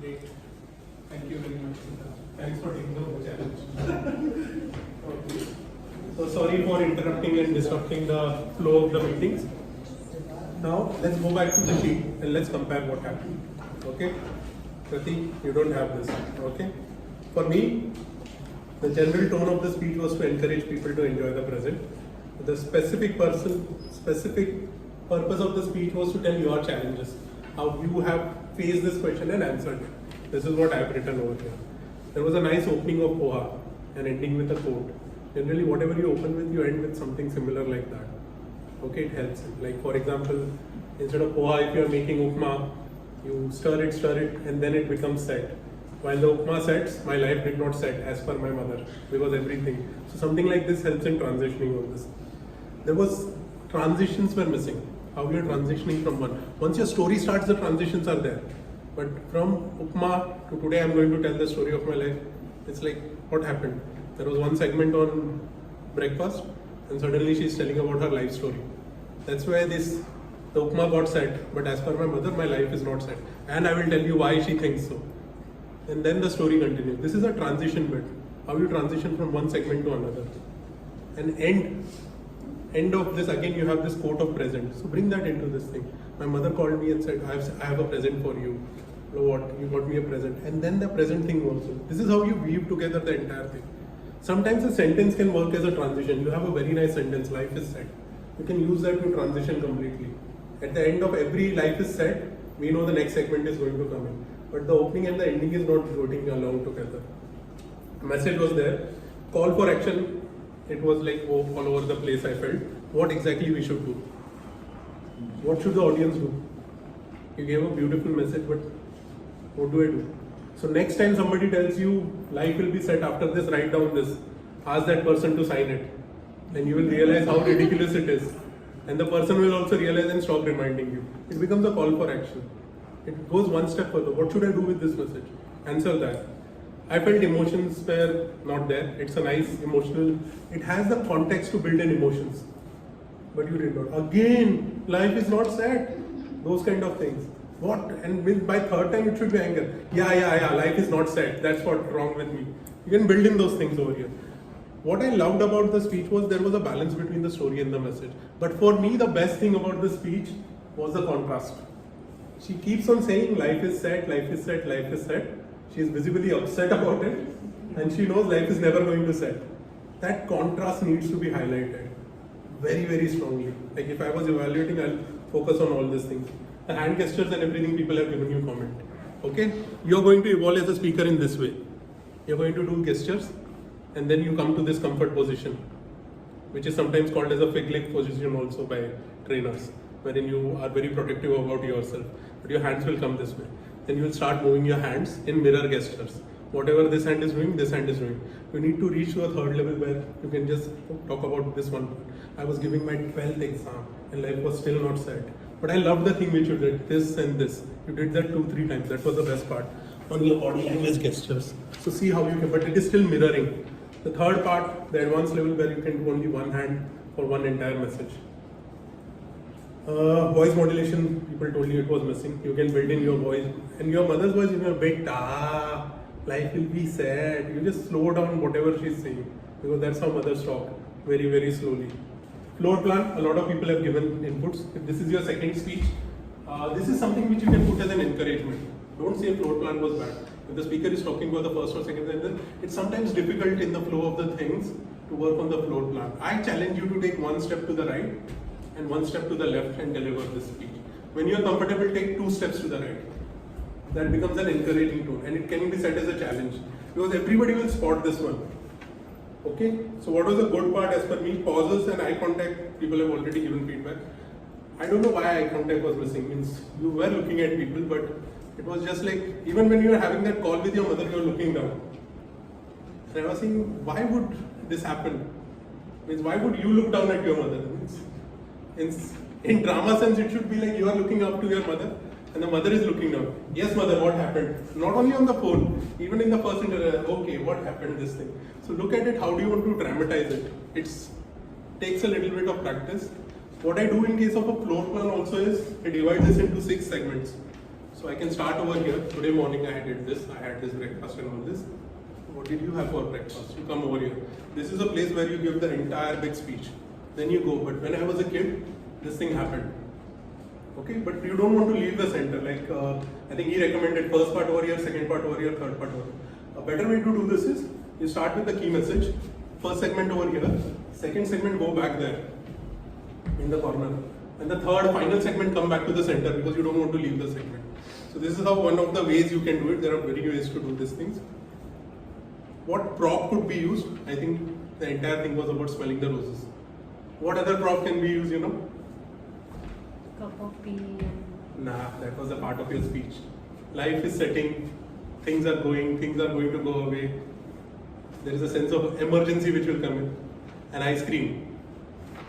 Speaker 2: Great. Thank you very much. Thanks for taking the challenge. sorry for interrupting and disrupting the flow of the meetings. Now let's go back to the sheet and let's compare what happened. Okay, Pratik, you don't have this. Okay, for me, the general tone of the speech was to encourage people to enjoy the present. The specific purpose of the speech was to tell your challenges, how you have faced this question and answered it. This is what I have written over here. There was a nice opening of poha and ending with a quote. Generally, whatever you open with, you end with something similar like that. Okay, it helps. Like for example, instead of poha, if you are making upma, you stir it, and then it becomes set. While the upma sets, my life did not set as per my mother, because everything. So something like this helps in transitioning of this. There was transitions were missing. How we are transitioning from one. Once your story starts, the transitions are there. But from upma to today, I'm going to tell the story of my life. It's like, what happened? There was one segment on breakfast, and suddenly she's telling about her life story. That's why the upma got set, but as per my mother, my life is not set. And I will tell you why she thinks so. And then the story continues. This is a transition bit. How you transition from one segment to another. And end of this, again you have this quote of present. So bring that into this thing. My mother called me and said, I have a present for you. What? You got me a present. And then the present thing also. This is how you weave together the entire thing. Sometimes a sentence can work as a transition. You have a very nice sentence, life is set. You can use that to transition completely. At the end of every life is set, we know the next segment is going to come in. But the opening and the ending is not floating along together. Message was there. Call for action. It was like all over the place, I felt. What exactly we should do? What should the audience do? You gave a beautiful message, but what do I do? So next time somebody tells you life will be set after this, write down this. Ask that person to sign it. And you will realize how ridiculous it is. And the person will also realize and stop reminding you. It becomes a call for action. It goes one step further. What should I do with this message? Answer that. I felt emotions were not there. It's a nice emotional, it has the context to build in emotions. But you did not. Again, life is not sad. Those kind of things. What? And by third time it should be anger. Yeah, life is not sad. That's what's wrong with me. You can build in those things over here. What I loved about the speech was there was a balance between the story and the message. But for me, the best thing about the speech was the contrast. She keeps on saying life is set, life is set, life is set. She is visibly upset about it, and she knows life is never going to set. That contrast needs to be highlighted very, very strongly. Like if I was evaluating, I'll focus on all these things. The hand gestures and everything, people have given you comment. Okay? You're going to evolve as a speaker in this way. You're going to do gestures, and then you come to this comfort position, which is sometimes called as a fig leg position also by trainers, wherein you are very protective about yourself, but your hands will come this way. Then you will start moving your hands in mirror gestures. Whatever this hand is doing, this hand is doing. You need to reach to a third level where you can just talk about this one. I was giving my 12th exam and life was still not set. But I loved the thing which you did, this and this. You did that 2-3 times. That was the best part. On your body language gestures. So see how you can, but it is still mirroring. The third part, the advanced level where you can do only one hand for one entire message. Voice modulation, people told you it was missing. You can build in your voice. And your mother's voice, you know, bit, life will be sad. You just slow down whatever she's saying. Because that's how mothers talk, very, very slowly. Floor plan, a lot of people have given inputs. If this is your second speech, this is something which you can put as an encouragement. Don't say floor plan was bad. If the speaker is talking for the first or second sentence, it's sometimes difficult in the flow of the things to work on the floor plan. I challenge you to take one step to the right and one step to the left and deliver this speech. When you are comfortable, take 2 steps to the right. That becomes an encouraging tone, and it can be set as a challenge because everybody will spot this one. Okay, so what was the good part as per me? Pauses and eye contact, people have already given feedback. I don't know why eye contact was missing. Means you were looking at people, but it was just like, even when you were having that call with your mother, you were looking down. And I was saying, why would this happen? Means why would you look down at your mother? Means in drama sense, it should be like you are looking up to your mother and the mother is looking down. Yes, mother, what happened? Not only on the phone, even in the first interview, okay, what happened, this thing. So look at it, how do you want to dramatize it? It takes a little bit of practice. What I do in case of a floor plan also is, I divide this into 6 segments. So I can start over here. Today morning I did this, I had this breakfast and all this. what did you have for breakfast? You come over here. This is a place where you give the entire big speech. Then you go. But when I was a kid, this thing happened. Okay, but you don't want to leave the center. Like I think he recommended first part over here, second part over here, third part over here. A better way to do this is you start with the key message. First segment over here, second segment go back there in the corner, and the third final segment come back to the center because you don't want to leave the segment. So this is how one of the ways you can do it. There are many ways to do these things. What prop could be used? I think the entire thing was about smelling the roses. What other prop can be used, you know?
Speaker 3: Cup of tea.
Speaker 2: Nah, that was a part of your speech. Life is setting, things are going to go away. There is a sense of emergency which will come in. An ice cream.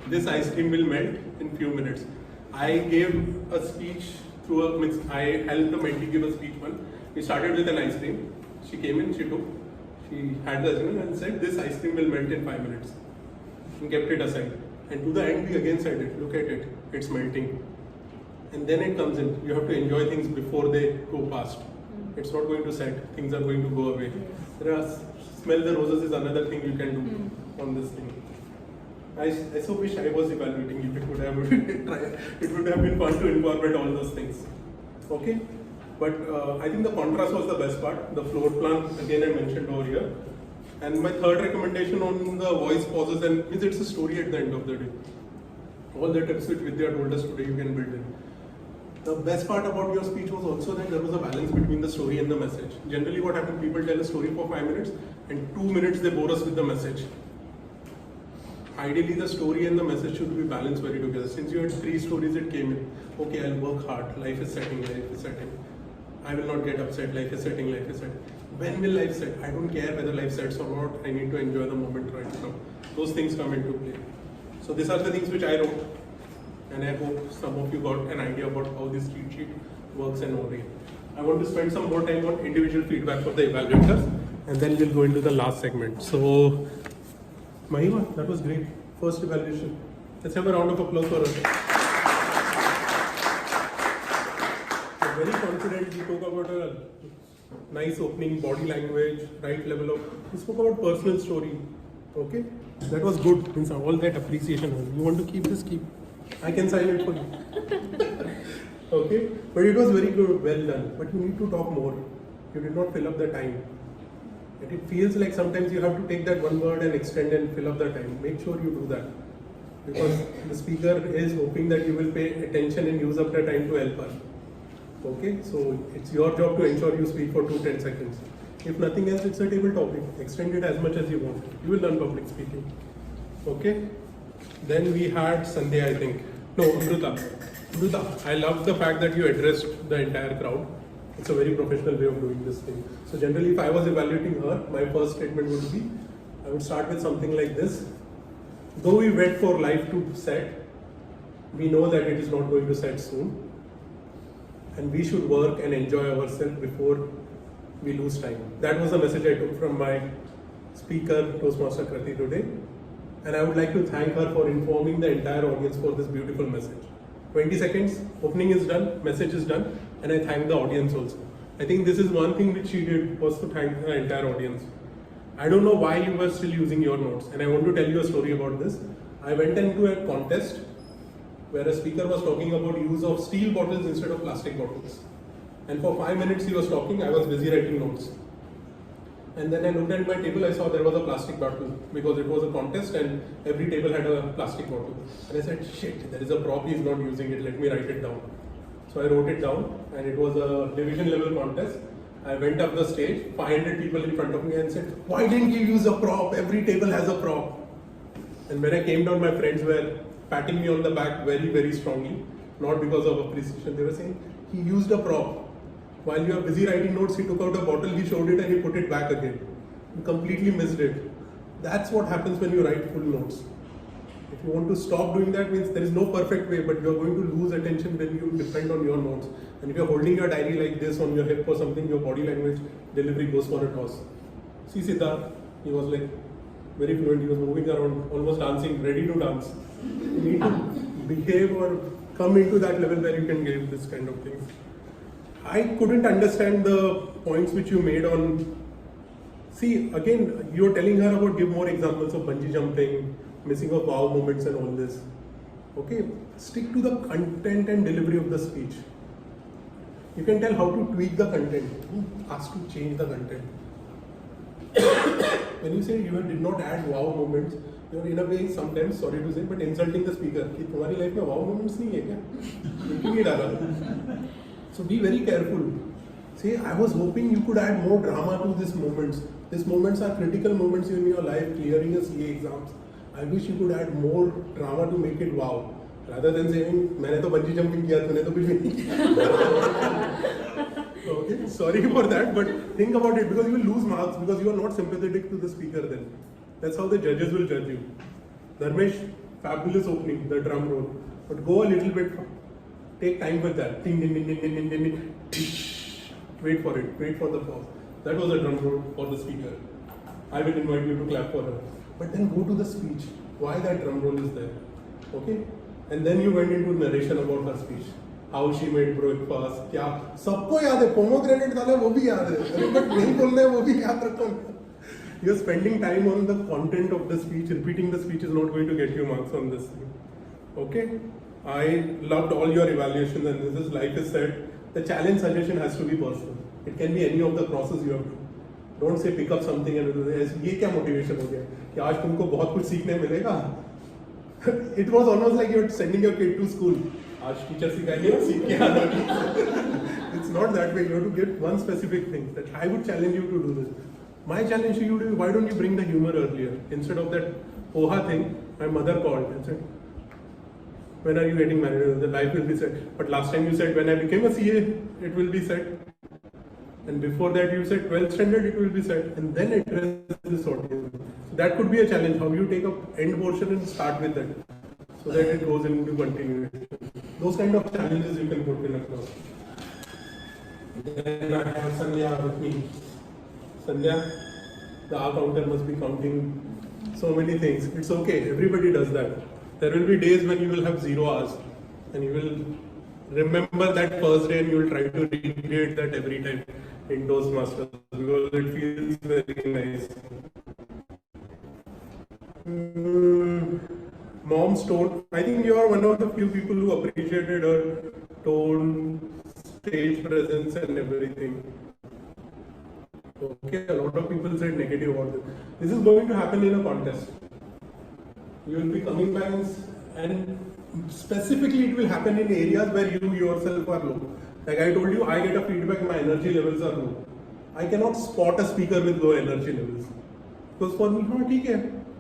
Speaker 2: This ice cream will melt in few minutes. I gave a speech I helped the mentee give a speech one. We started with an ice cream. She came in, she had the ice cream and said, this ice cream will melt in 5 minutes. And kept it aside. And to the end, we again said it, look at it, it's melting. And then it comes in. You have to enjoy things before they go past. It's not going to set, things are going to go away. Smell the roses is another thing you can do on this thing. I so wish I was evaluating if it would have it would have been fun to incorporate all those things. Okay? But I think the contrast was the best part. The floor plan, again I mentioned over here. And my third recommendation on the voice pauses, and means it's a story at the end of the day. All the tips which Vidya told us today you can build in. The best part about your speech was also that there was a balance between the story and the message. Generally what happens, people tell a story for 5 minutes and 2 minutes they bore us with the message. Ideally the story and the message should be balanced very together. Since you had 3 stories it came in. Okay, I'll work hard, life is setting, life is setting. I will not get upset, life is setting, life is setting. When will life set? I don't care whether life sets or not, I need to enjoy the moment right now. Those things come into play. So these are the things which I wrote. And I hope some of you got an idea about how this cheat sheet works and all. I want to spend some more time on individual feedback for the evaluators, and then we'll go into the last segment. So, Mahima, that was great. First evaluation. Let's have a round of applause for her. You're very confident. You spoke about a nice opening, body language, right level of. You spoke about personal story. Okay, that was good. Means all that appreciation. You want to keep this? Keep. I can sign it for you. Okay, but it was very good, well done. But you need to talk more. You did not fill up the time. And it feels like sometimes you have to take that one word and extend and fill up the time. Make sure you do that. Because the speaker is hoping that you will pay attention and use up the time to help her. Okay, so it's your job to ensure you speak for 2-10 seconds. If nothing else, it's a table topic. Extend it as much as you want. You will learn public speaking. Okay? Then we had Sandhya, I think. No, Amruta. Amruta, I love the fact that you addressed the entire crowd. It's a very professional way of doing this thing. So generally, if I was evaluating her, my first statement would be, I would start with something like this. Though we wait for life to set, we know that it is not going to set soon. And we should work and enjoy ourselves before we lose time. That was the message I took from my speaker, Toastmaster Krati today. And I would like to thank her for informing the entire audience for this beautiful message. 20 seconds, opening is done, message is done, and I thank the audience also. I think this is one thing which she did, was to thank the entire audience. I don't know why you were still using your notes, and I want to tell you a story about this. I went into a contest where a speaker was talking about use of steel bottles instead of plastic bottles. And for 5 minutes he was talking, I was busy writing notes. And then I looked at my table, I saw there was a plastic bottle because it was a contest and every table had a plastic bottle. And I said, shit, there is a prop, he is not using it, let me write it down. So I wrote it down and it was a division level contest. I went up the stage, 500 people in front of me and said, why didn't you use a prop? Every table has a prop. And when I came down, my friends were patting me on the back very, very strongly. Not because of appreciation, they were saying, he used a prop. While you are busy writing notes, he took out a bottle, he showed it and he put it back again. You completely missed it. That's what happens when you write full notes. If you want to stop doing that, means there is no perfect way, but you are going to lose attention when you depend on your notes. And if you are holding your diary like this on your hip or something, your body language delivery goes for a toss. See Siddharth, he was like very fluent, he was moving around, almost dancing, ready to dance. You need to behave or come into that level where you can give this kind of things. I couldn't understand the points which you made on See, again, you're telling her about give more examples of bungee jumping, missing of wow moments and all this. Okay, stick to the content and delivery of the speech. You can tell how to tweak the content. Who asked to change the content? When you say you did not add wow moments, you're in a way sometimes, sorry to say, but insulting the speaker. कि तुम्हारी life में wow moments नहीं है क्या? क्यों नहीं डाला? So be very careful. Say, I was hoping you could add more drama to these moments. These moments are critical moments in your life, clearing a CA exams. I wish you could add more drama to make it wow. Rather than saying, मैंने तो bungee jumping किया, तूने तो कुछ भी नहीं. Okay, sorry for that, but think about it because you will lose marks because you are not sympathetic to the speaker then. That's how the judges will judge you. Dharmesh, fabulous opening, the drum roll. But go a little bit, take time with that. Ding, ding, ding, ding, ding, ding, ding, ding. Wait for it, wait for the pause. That was a drum roll for the speaker. I will invite you to clap for her. But then go to the speech. Why that drum roll is there? Okay? And then you went into narration about her speech. How she made breakfast, क्या सबको याद है, pomegranate डाला वो भी याद है, but नहीं बोलना है वो भी याद रखो. You're spending time on the content of the speech. Repeating the speech is not going to get you marks on this thing. Okay? I loved all your evaluations, and this is life is said. The challenge suggestion has to be personal. It can be any of the process you have to. Don't say pick up something and ये क्या motivation हो गया कि आज तुमको बहुत कुछ सीखने मिलेगा. It was almost like you're sending your kid to school. आज टीचर सिखाएंगे ना सीख के आना. It's not that way. You have to get one specific thing. That I would challenge you to do this. My challenge to you is why don't you bring the humor earlier instead of that poha thing. My mother called and said, when are you getting married? The life will be set. But last time you said when I became a CA, it will be set. And before that you said 12th standard, it will be set. And then address this audience. So that could be a challenge. How you take up end portion and start with that, so that it goes into continuation. Those kind of challenges you can put in a class. Then I have Sandhya with me. Sandhya, the R counter must be counting so many things. It's okay. Everybody does that. There will be days when you will have 0 hours and you will remember that first day and you will try to recreate that every time in Toastmasters because it feels very nice. Mom's tone. I think you are one of the few people who appreciated her tone, stage presence and everything. Okay, a lot of people said negative about this. This is going to happen in a contest. You will be coming back and specifically it will happen in areas where you yourself are low. Like I told you, I get a feedback my energy levels are low. I cannot spot a speaker with low energy levels. Because for me, हाँ ठीक है,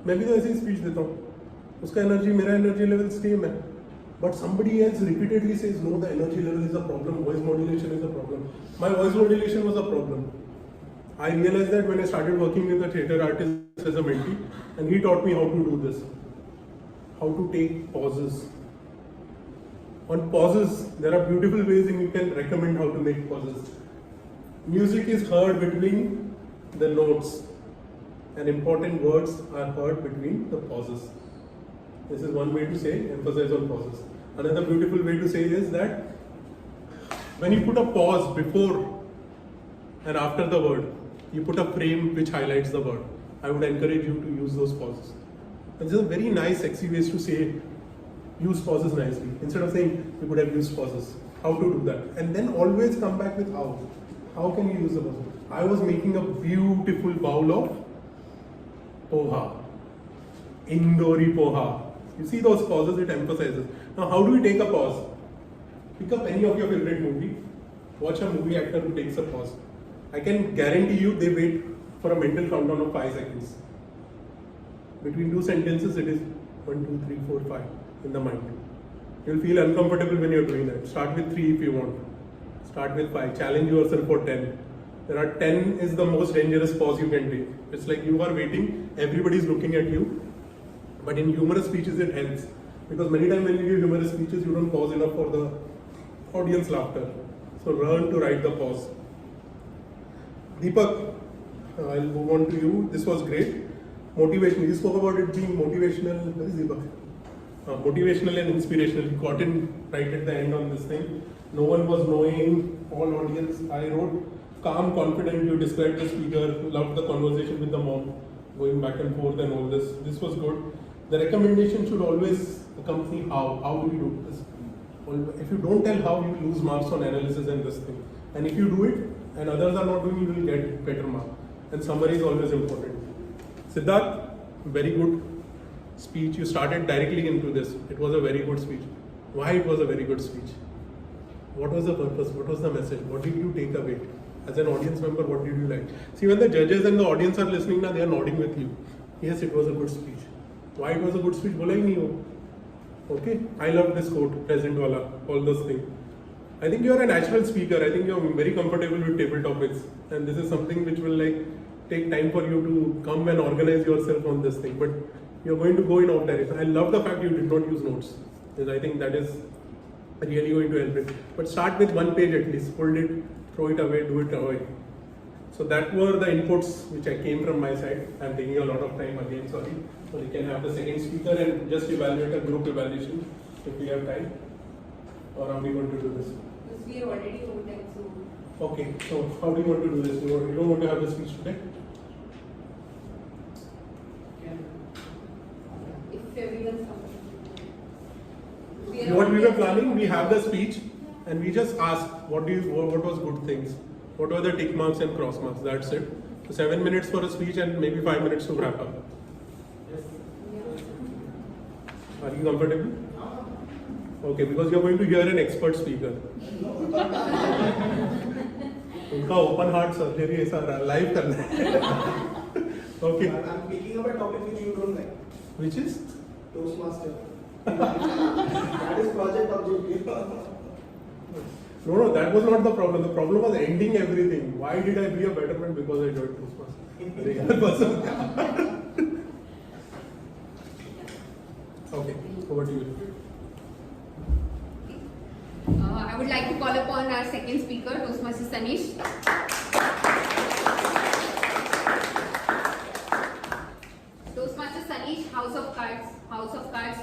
Speaker 2: मैं भी तो ऐसी speech देता हूँ. उसका energy, मेरा energy level same है. But somebody else repeatedly says, no, the energy level is a problem, voice modulation is a problem. My voice modulation was a problem. I realized that when I started working with a theatre artist as a mentee, and he taught me how to do this. How to take pauses. On pauses, there are beautiful ways and you can recommend how to make pauses. Music is heard between the notes and important words are heard between the pauses. This is one way to say, emphasize on pauses. Another beautiful way to say is that when you put a pause before and after the word, you put a frame which highlights the word. I would encourage you to use those pauses. And these are very nice, sexy ways to say, use pauses nicely. Instead of saying, you could have used pauses. How to do that? And then always come back with how. How can you use the pauses? I was making a beautiful bowl of poha. Indori poha. You see those pauses, it emphasizes. Now, how do we take a pause? Pick up any of your favorite movie. Watch a movie actor who takes a pause. I can guarantee you they wait for a mental countdown of 5 seconds. Between 2 sentences, it is 1, 2, 3, 4, 5 in the mind. You'll feel uncomfortable when you're doing that. Start with 3 if you want. Start with 5. Challenge yourself for 10. There are 10 is the most dangerous pause you can take. It's like you are waiting, everybody's looking at you. But in humorous speeches, it helps. Because many times when you give humorous speeches, you don't pause enough for the audience laughter. So learn to write the pause. Deepak, I'll move on to you. This was great. Motivation. You spoke about it being motivational. Where is Deepak? Motivational and inspirational. You got in right at the end on this thing. No one was knowing, all audience. I wrote calm, confident. You described the speaker, loved the conversation with the mom, going back and forth and all this. This was good. The recommendation should always accompany how. How do you do this? If you don't tell how, you lose marks on analysis and this thing. And if you do it and others are not doing, you will get better mark. And summary is always important. Siddharth, very good speech. You started directly into this. It was a very good speech. Why it was a very good speech? What was the purpose? What was the message? What did you take away? As an audience member, what did you like? See, when the judges and the audience are listening now, they are nodding with you. Yes, it was a good speech. Why it was a good speech? Bola hi nahi ho. Okay, I love this quote, present wala, all those things. I think you are a natural speaker. I think you are very comfortable with table topics, and this is something which will like take time for you to come and organize yourself on this thing. But you are going to go in off direction. I love the fact you did not use notes, because I think that is really going to help it. But start with one page at least. Hold it, throw it away, do it away. So that were the inputs which I came from my side. I'm taking a lot of time again, sorry. So we can have the second speaker and just evaluate a group evaluation if we have time. Or are we going to do this?
Speaker 1: Because we are already over time, so.
Speaker 2: Okay, so how do you want to do this? You don't want to have the speech today?
Speaker 1: If everyone's
Speaker 2: What we were planning, we have the speech and we just ask what was good things, what were the tick marks and cross marks, that's it. So 7 minutes for a speech and maybe 5 minutes to wrap up.
Speaker 6: Yes.
Speaker 2: Are you comfortable? Okay, because you're going to hear an expert speaker. उनका open heart surgery ऐसा live करना है. Okay.
Speaker 6: I'm picking up a topic which you don't like.
Speaker 2: Which is?
Speaker 6: Toastmaster. That is project objective.
Speaker 2: No, that was not the problem. The problem was ending everything. Why did I be a better man? Because I joined Toastmasters. Okay, over to you.
Speaker 1: I would like to call upon our second speaker, Toastmaster Sanish. Toastmaster Sanish, House of Cards,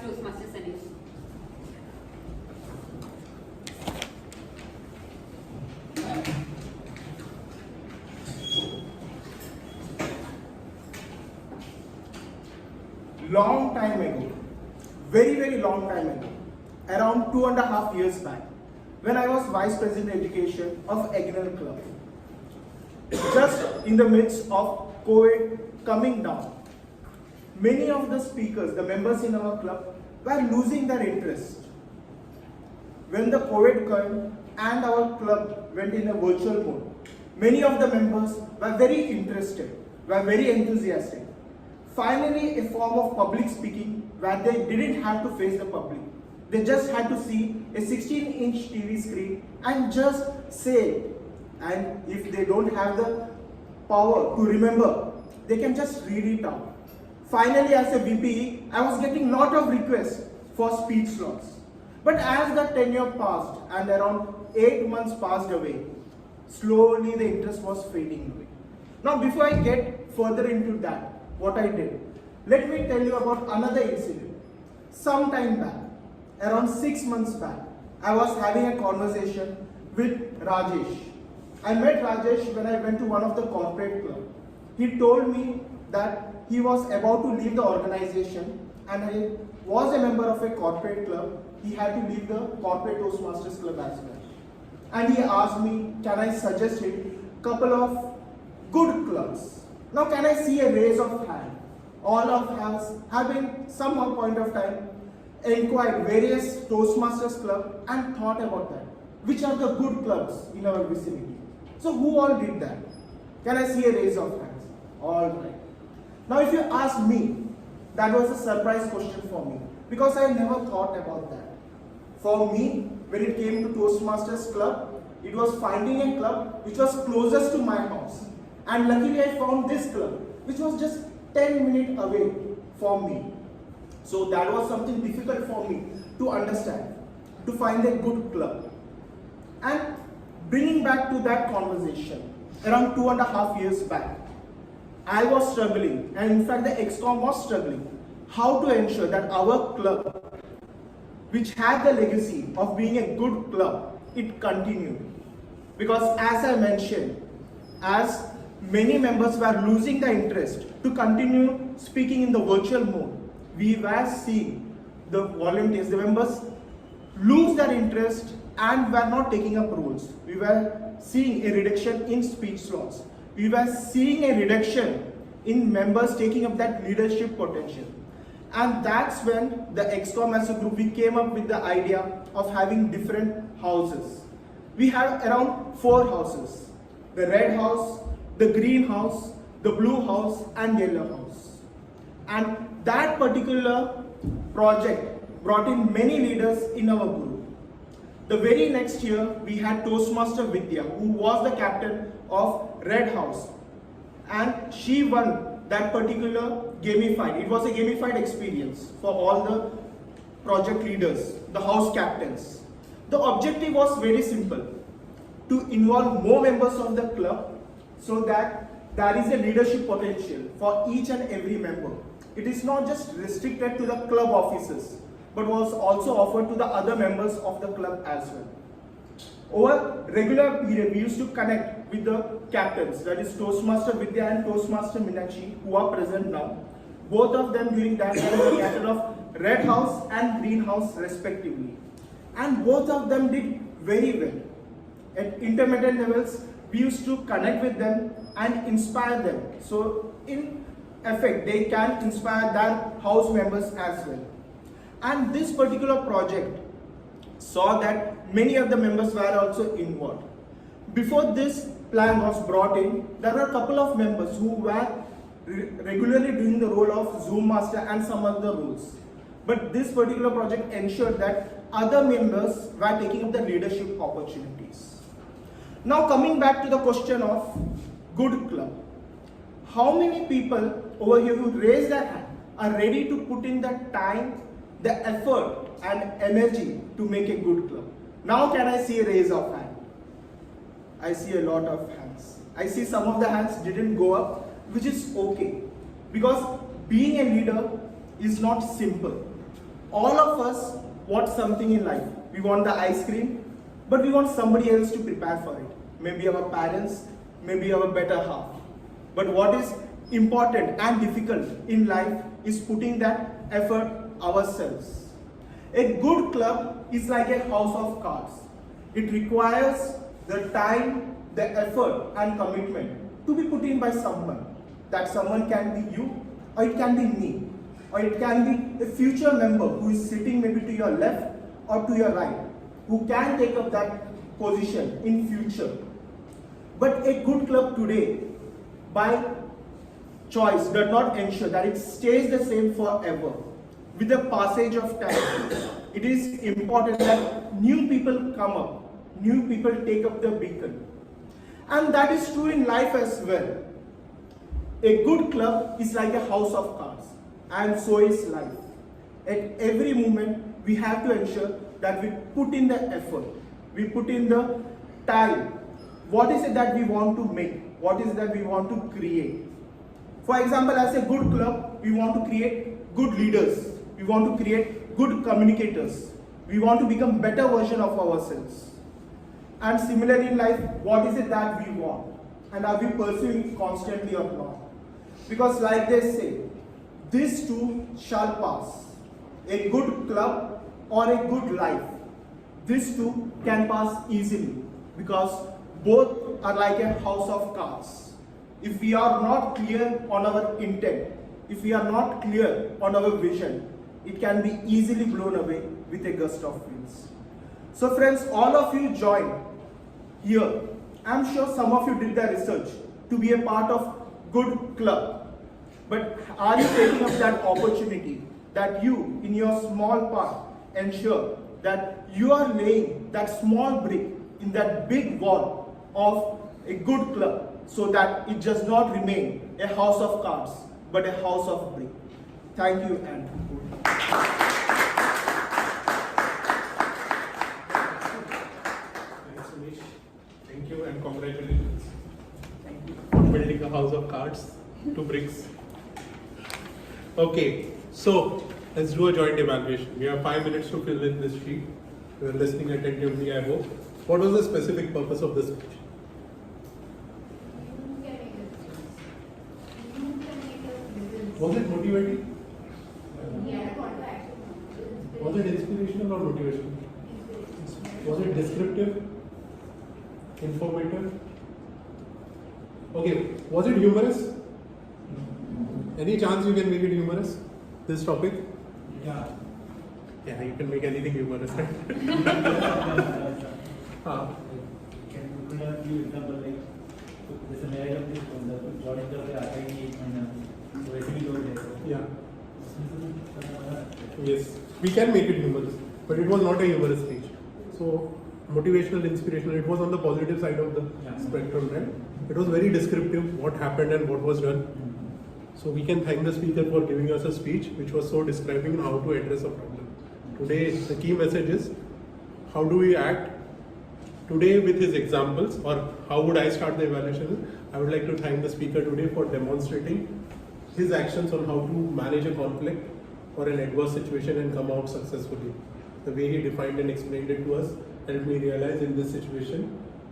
Speaker 1: Toastmaster Sanish.
Speaker 10: Long time ago, very long time ago, around 2.5 years back, when I was Vice President Education of Agnel Club, just in the midst of COVID coming down, many of the speakers, the members in our club, were losing their interest. When the COVID came and our club went in a virtual mode, many of the members were very interested, were very enthusiastic. Finally, a form of public speaking where they didn't have to face the public. They just had to see a 16-inch TV screen and just say it. And if they don't have the power to remember, they can just read it out. Finally, as a VPE, I was getting lot of requests for speech slots. But as the tenure passed and around 8 months passed away, slowly the interest was fading away. Now, before I get further into that, what I did, let me tell you about another incident. Some time back, around 6 months back, I was having a conversation with Rajesh. I met Rajesh when I went to one of the corporate clubs. He told me that he was about to leave the organization and I was a member of a corporate club. He had to leave the corporate Toastmasters club as well. And he asked me, can I suggest him a couple of good clubs? Now can I see a raise of hand? All of us have been some point of time inquired various Toastmasters club and thought about that. Which are the good clubs in our vicinity? So who all did that? Can I see a raise of hands? All right. Now if you ask me, that was a surprise question for me because I never thought about that. For me, when it came to Toastmasters club, it was finding a club which was closest to my house. And luckily I found this club which was just 10 minutes away from me. So that was something difficult for me to understand, to find a good club. And bringing back to that conversation, around 2.5 years back, I was struggling, and in fact the ExCom was struggling, how to ensure that our club, which had the legacy of being a good club, it continued. Because as I mentioned, as many members were losing the interest to continue speaking in the virtual mode. We were seeing the volunteers, the members lose their interest and were not taking up roles. We were seeing a reduction in speech slots. We were seeing a reduction in members taking up that leadership potential. And that's when the ExCom as a group, we came up with the idea of having different houses. We have around 4 houses: the red house, the green house, the blue house and yellow house. And that particular project brought in many leaders in our group. The very next year, we had Toastmaster Vidya, who was the captain of Red House, and she won that particular gamified. It was a gamified experience for all the project leaders, the house captains. The objective was very simple: to involve more members of the club so that there is a leadership potential for each and every member. It is not just restricted to the club officers, but was also offered to the other members of the club as well. Over regular period, we used to connect with the captains, that is Toastmaster Vidya and Toastmaster Meenakshi, who are present now. Both of them during that time were captain of Red House and Green House respectively. And both of them did very well. At intermediate levels, we used to connect with them and inspire them. So in effect, they can inspire their house members as well. And this particular project saw that many of the members were also involved. Before this plan was brought in, there were a couple of members who were regularly doing the role of Zoom master and some other roles. But this particular project ensured that other members were taking up the leadership opportunities. Now coming back to the question of good club. How many people over here who raise their hand are ready to put in the time, the effort and energy to make a good club? Now can I see a raise of hand? I see a lot of hands. I see some of the hands didn't go up, which is okay. Because being a leader is not simple. All of us want something in life. We want the ice cream, but we want somebody else to prepare for it. Maybe our parents, maybe our better half. But what is important and difficult in life is putting that effort ourselves. A good club is like a house of cards. It requires the time, the effort and commitment to be put in by someone. That someone can be you, or it can be me, or it can be a future member who is sitting maybe to your left or to your right, who can take up that position in future. But a good club today, by choice, does not ensure that it stays the same forever. With the passage of time, it is important that new people come up, new people take up the beacon. And that is true in life as well. A good club is like a house of cards, and so is life. At every moment, we have to ensure that we put in the effort, we put in the time. What is it that we want to make? What is it that we want to create? For example, as a good club, we want to create good leaders. We want to create good communicators. We want to become better version of ourselves. And similarly in life, what is it that we want? And are we pursuing it constantly or not? Because like they say, this too shall pass. A good club or a good life, this too can pass easily, because both are like a house of cards. If we are not clear on our intent, if we are not clear on our vision, it can be easily blown away with a gust of winds. So friends, all of you joined here. I'm sure some of you did the research to be a part of good club. But are you taking up that opportunity that you, in your small part, ensure that you are laying that small brick in that big wall of a good club, so that it does not remain a house of cards, but a house of brick. Thank you, and
Speaker 2: Thanks, Anish. Thank you and congratulations. Thank you for building a house of cards to bricks. Okay, so let's do a joint evaluation. We have 5 minutes to fill in this sheet. You are listening attentively, I hope. What was the specific purpose of this speech? Was it motivating?
Speaker 4: Yeah, call to action.
Speaker 2: Was it inspirational or motivational? Was it descriptive? Informative? Okay, was it humorous? Any chance you can make it humorous? This topic?
Speaker 10: Yeah.
Speaker 2: Yeah, you can make anything humorous, right?
Speaker 11: Can you give a few examples like जैसे मेरा जब join करके आता है 1 महीना तो वैसे भी जोड़ देते हैं
Speaker 2: Yeah. Yes, we can make it humorous, but it was not a humorous speech. So, motivational, inspirational, it was on the positive side of the spectrum, right? It was very descriptive, what happened and what was done. So, we can thank the speaker for giving us a speech which was so describing how to address a problem. Today, the key message is how do we act? Today, with his examples, or how would I start the evaluation? I would like to thank the speaker today for demonstrating his actions on how to manage a conflict or an adverse situation and come out successfully. The way he defined and explained it to us helped me realize in this situation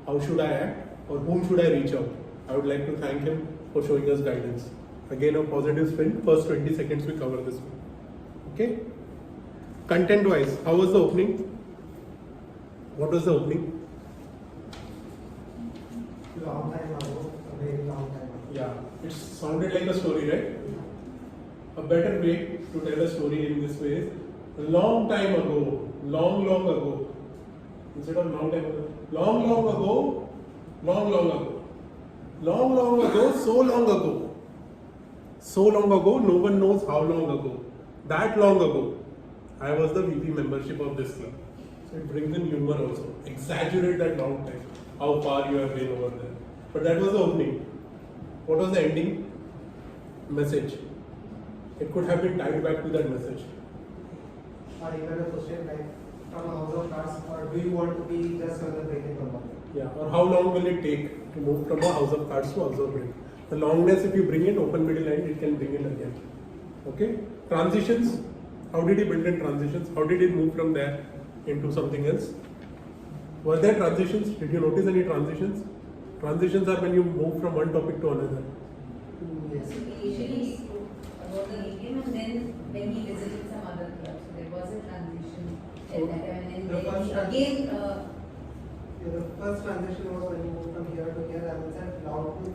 Speaker 2: how should I act or whom should I reach out. I would like to thank him for showing us guidance. Again, a positive spin. First 20 seconds we cover this one. Okay? Content wise, how was the opening? What was the opening?
Speaker 10: Long time ago, a very long time ago.
Speaker 2: Yeah, it sounded like a story, right? A better way to tell a story in this way is a long time ago, long ago. Instead of long time ago, long ago, long ago. Long ago, so long ago. So long ago, no one knows how long ago. That long ago, I was the VP membership of this club. So it brings in humor also. Exaggerate that long time, how far you have been over there. But that was the opening. What was the ending? Message. It could have been tied back to that message.
Speaker 10: Or even a question like from a house of cards, or do you want to be just another breaking club?
Speaker 2: Yeah, or how long will it take to move from a house of cards to house of break? The longness, if you bring it open middle line, it can bring it again. Okay? Transitions. How did he build in transitions? How did he move from there into something else? Were there transitions? Did you notice any transitions? Transitions are when you move from one topic to another.
Speaker 10: Yes.
Speaker 12: So initially spoke about the medium and then when he visited some other clubs, so there was a transition at that time and
Speaker 10: The
Speaker 12: then
Speaker 10: first
Speaker 12: again
Speaker 10: The first transition was when you moved from here to here, and then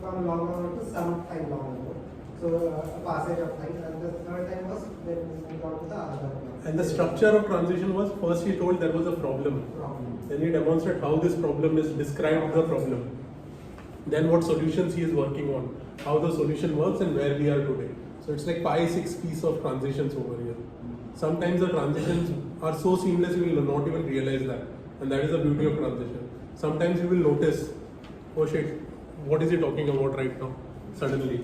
Speaker 10: from long ago to some time long ago. So a passage of time, and the third time was when we moved on to the other club.
Speaker 2: And the structure of transition was first he told there was a problem. Then he demonstrated how this problem is described the problem. Then what solutions he is working on, how the solution works and where we are today. So it's like 5-6 pieces of transitions over here. Sometimes the transitions are so seamless you will not even realize that. And that is the beauty of transition. Sometimes you will notice, oh shit, what is he talking about right now? Suddenly.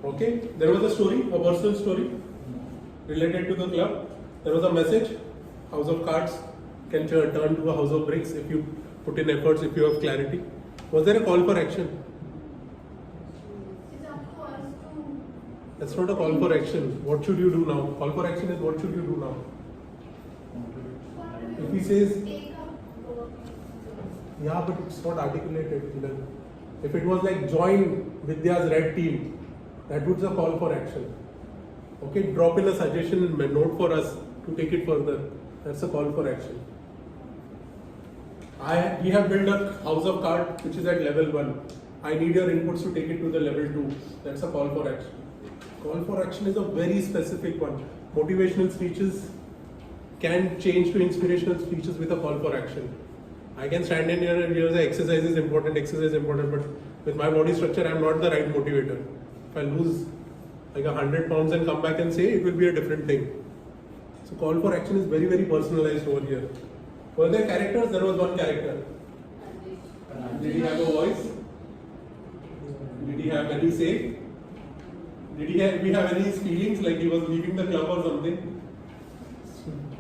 Speaker 2: Okay, there was a story, a personal story related to the club. There was a message, house of cards can turn to a house of bricks if you put in efforts, if you have clarity. Was there a call for action?
Speaker 4: It's up to us to.
Speaker 2: That's not a call for action. What should you do now? Call for action is what should you do now? If he says,
Speaker 4: Take up work.
Speaker 2: yeah, but it's not articulated even. If it was like join Vidya's red team, that would be a call for action. Okay, drop in a suggestion note for us to take it further. That's a call for action. We have built a house of cards which is at level 1. I need your inputs to take it to the level 2. That's a call for action. Call for action is a very specific one. Motivational speeches can change to inspirational speeches with a call for action. I can stand in here and say exercise is important, but with my body structure, I am not the right motivator. If I lose like 100 pounds and come back and say, it will be a different thing. So call for action is very, very personalized over here. Were there characters? There was one character. Did he have a voice? Did he have any say? Did we have any feelings like he was leaving the club or something?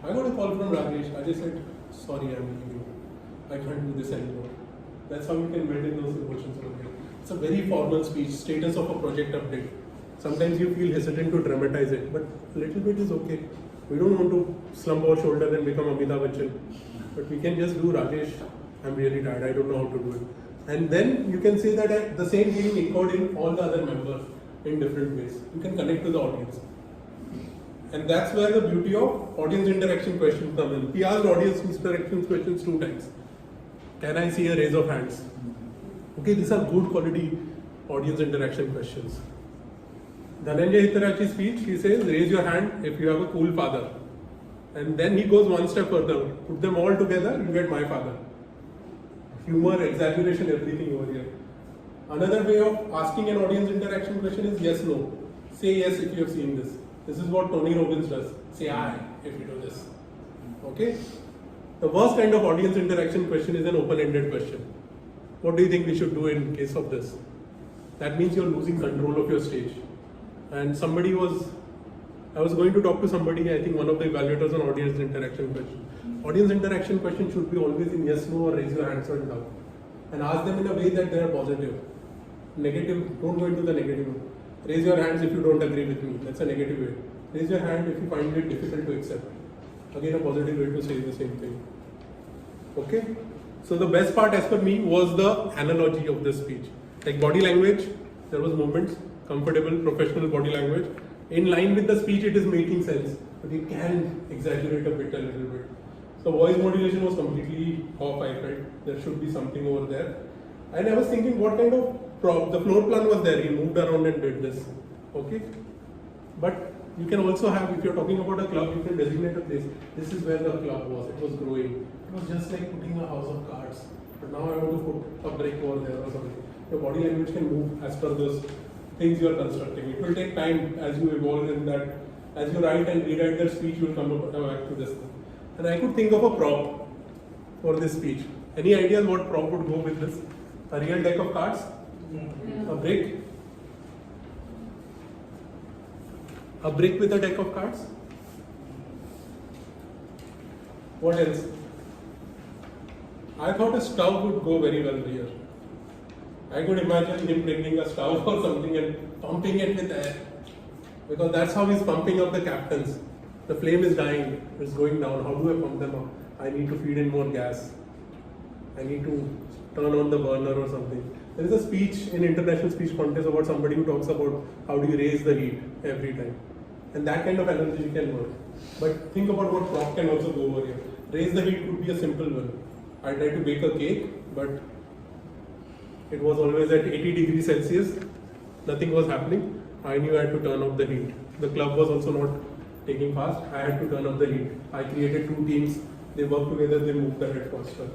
Speaker 2: I got a call from Rajesh. Rajesh said, sorry, I'm leaving. I can't do this anymore. That's how you can build in those emotions over here. It's a very formal speech, status of a project update. Sometimes you feel hesitant to dramatize it, but a little bit is okay. We don't want to slump our shoulder and become Amitabh Bachchan. But we can just do Rajesh, I'm really tired, I don't know how to do it. And then you can say that the same feeling echoed in all the other members. in different ways. You can connect to the audience. And that's where the beauty of audience interaction questions come in. We asked audience interaction questions 2 times. Can I see a raise of hands? Okay, these are good quality audience interaction questions. Dhananjay Hitarachi's speech, he says, raise your hand if you have a cool father. And then he goes one step further. Put them all together, you get my father. Humor, exaggeration, everything over here. Another way of asking an audience interaction question is yes, no. Say yes if you have seen this. This is what Tony Robbins does. Say I if you do this. Okay? The worst kind of audience interaction question is an open-ended question. What do you think we should do in case of this? That means you're losing control of your stage. And I was going to talk to somebody, I think one of the evaluators on audience interaction question. Audience interaction question should be always in yes, no, or raise your hands or down. And ask them in a way that they are positive. Negative, don't go into the negative. Raise your hands if you don't agree with me. That's a negative way. Raise your hand if you find it difficult to accept. Again, a positive way to say the same thing. Okay? So the best part as per me was the analogy of this speech. Like body language, there was movements, comfortable, professional body language. In line with the speech, it is making sense. But you can exaggerate a little bit. So voice modulation was completely off, I felt. There should be something over there. And I was thinking what kind of prop, the floor plan was there. He moved around and did this. Okay? But you can also have, if you're talking about a club, you can designate a place. This is where the club was. It was growing. It was just like putting a house of cards. But now I want to put a brick over there or something. Your body language can move as per those things you are constructing. It will take time as you evolve in that. As you write and rewrite that speech, you will come back to this thing. And I could think of a prop for this speech. Any ideas what prop would go with this? A real deck of cards? Yeah. A brick? A brick with a deck of cards? What else? I thought a stove would go very well here. I could imagine him bringing a stove or something and pumping it with air. Because that's how he's pumping up the captains. The flame is dying, it's going down. How do I pump them up? I need to feed in more gas. I need to turn on the burner or something. There is a speech in international speech contest about somebody who talks about how do you raise the heat every time. And that kind of analogy can work. But think about what prop can also go over here. Raise the heat could be a simple one. I tried to bake a cake, but it was always at 80 degrees Celsius. Nothing was happening. I knew I had to turn up the heat. The club was also not taking fast. I had to turn up the heat. I created 2 teams. They worked together, they moved ahead faster.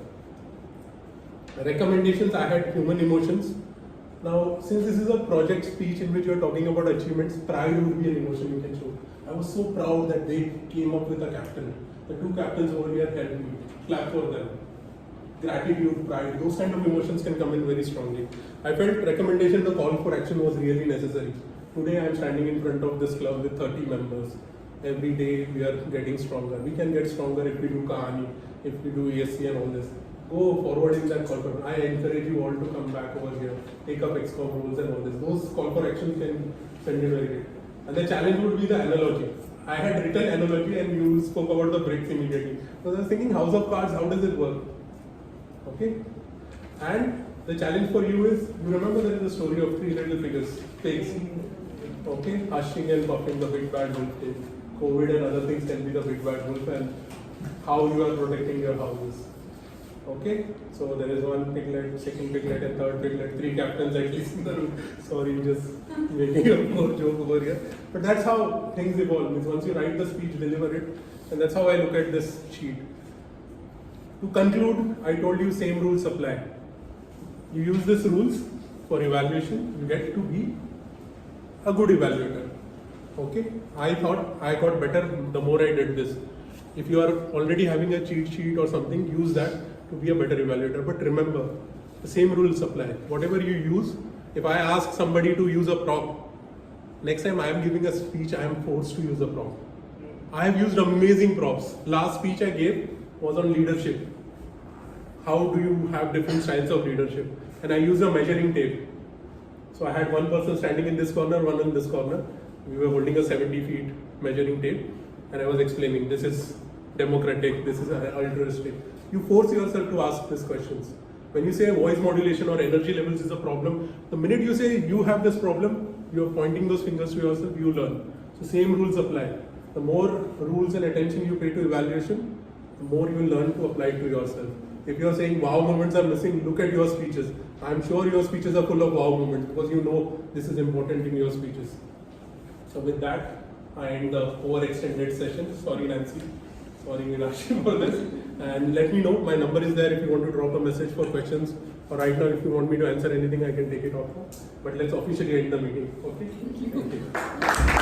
Speaker 2: Recommendations, I had human emotions. Now, since this is a project speech in which you are talking about achievements, pride would be an emotion you can show. I was so proud that they came up with a captain. The 2 captains over here helped me. Clap for them. Gratitude, pride, those kind of emotions can come in very strongly. I felt recommendation, the call for action was really necessary. Today I am standing in front of this club with 30 members. Every day we are getting stronger. We can get stronger if we do Kahani, if we do ESC and all this. Go forward in that call for. I encourage you all to come back over here, take up XCOM rules and all this. Those call for action can send you very good. And the challenge would be the analogy. I had written analogy and you spoke about the bricks immediately. So I was thinking, house of cards, how does it work? Okay? And the challenge for you is, you remember there is a story of 3 little pigs. Okay? Hushing and puffing, the big bad wolf thing. COVID and other things can be the big bad wolf and how you are protecting your houses. Okay? So there is 1 piglet, 2nd piglet and 3rd piglet, 3 captains at least in the room. Sorry, just making a more joke over here. But that's how things evolve. Means once you write the speech, deliver it. And that's how I look at this sheet. To conclude, I told you same rules apply. You use these rules for evaluation, you get to be a good evaluator. Okay? I thought I got better the more I did this. If you are already having a cheat sheet or something, use that to be a better evaluator. But remember, the same rules apply. Whatever you use, if I ask somebody to use a prop, next time I am giving a speech, I am forced to use a prop. I have used amazing props. Last speech I gave was on leadership. How do you have different styles of leadership? And I used a measuring tape. So I had one person standing in this corner, one in this corner. We were holding a 70 feet measuring tape. And I was explaining, this is democratic, this is altruistic. You force yourself to ask these questions. When you say voice modulation or energy levels is a problem, the minute you say you have this problem, you're pointing those fingers to yourself, you learn. So same rules apply. The more rules and attention you pay to evaluation, the more you will learn to apply to yourself. If you're saying wow moments are missing, look at your speeches. I'm sure your speeches are full of wow moments because you know this is important in your speeches. So with that, I end the overextended session. Sorry Nancy, sorry Meenakshi for this. And let me know, my number is there if you want to drop a message for questions, or right now if you want me to answer anything I can take it off. But let's officially end the meeting, okay? Thank you.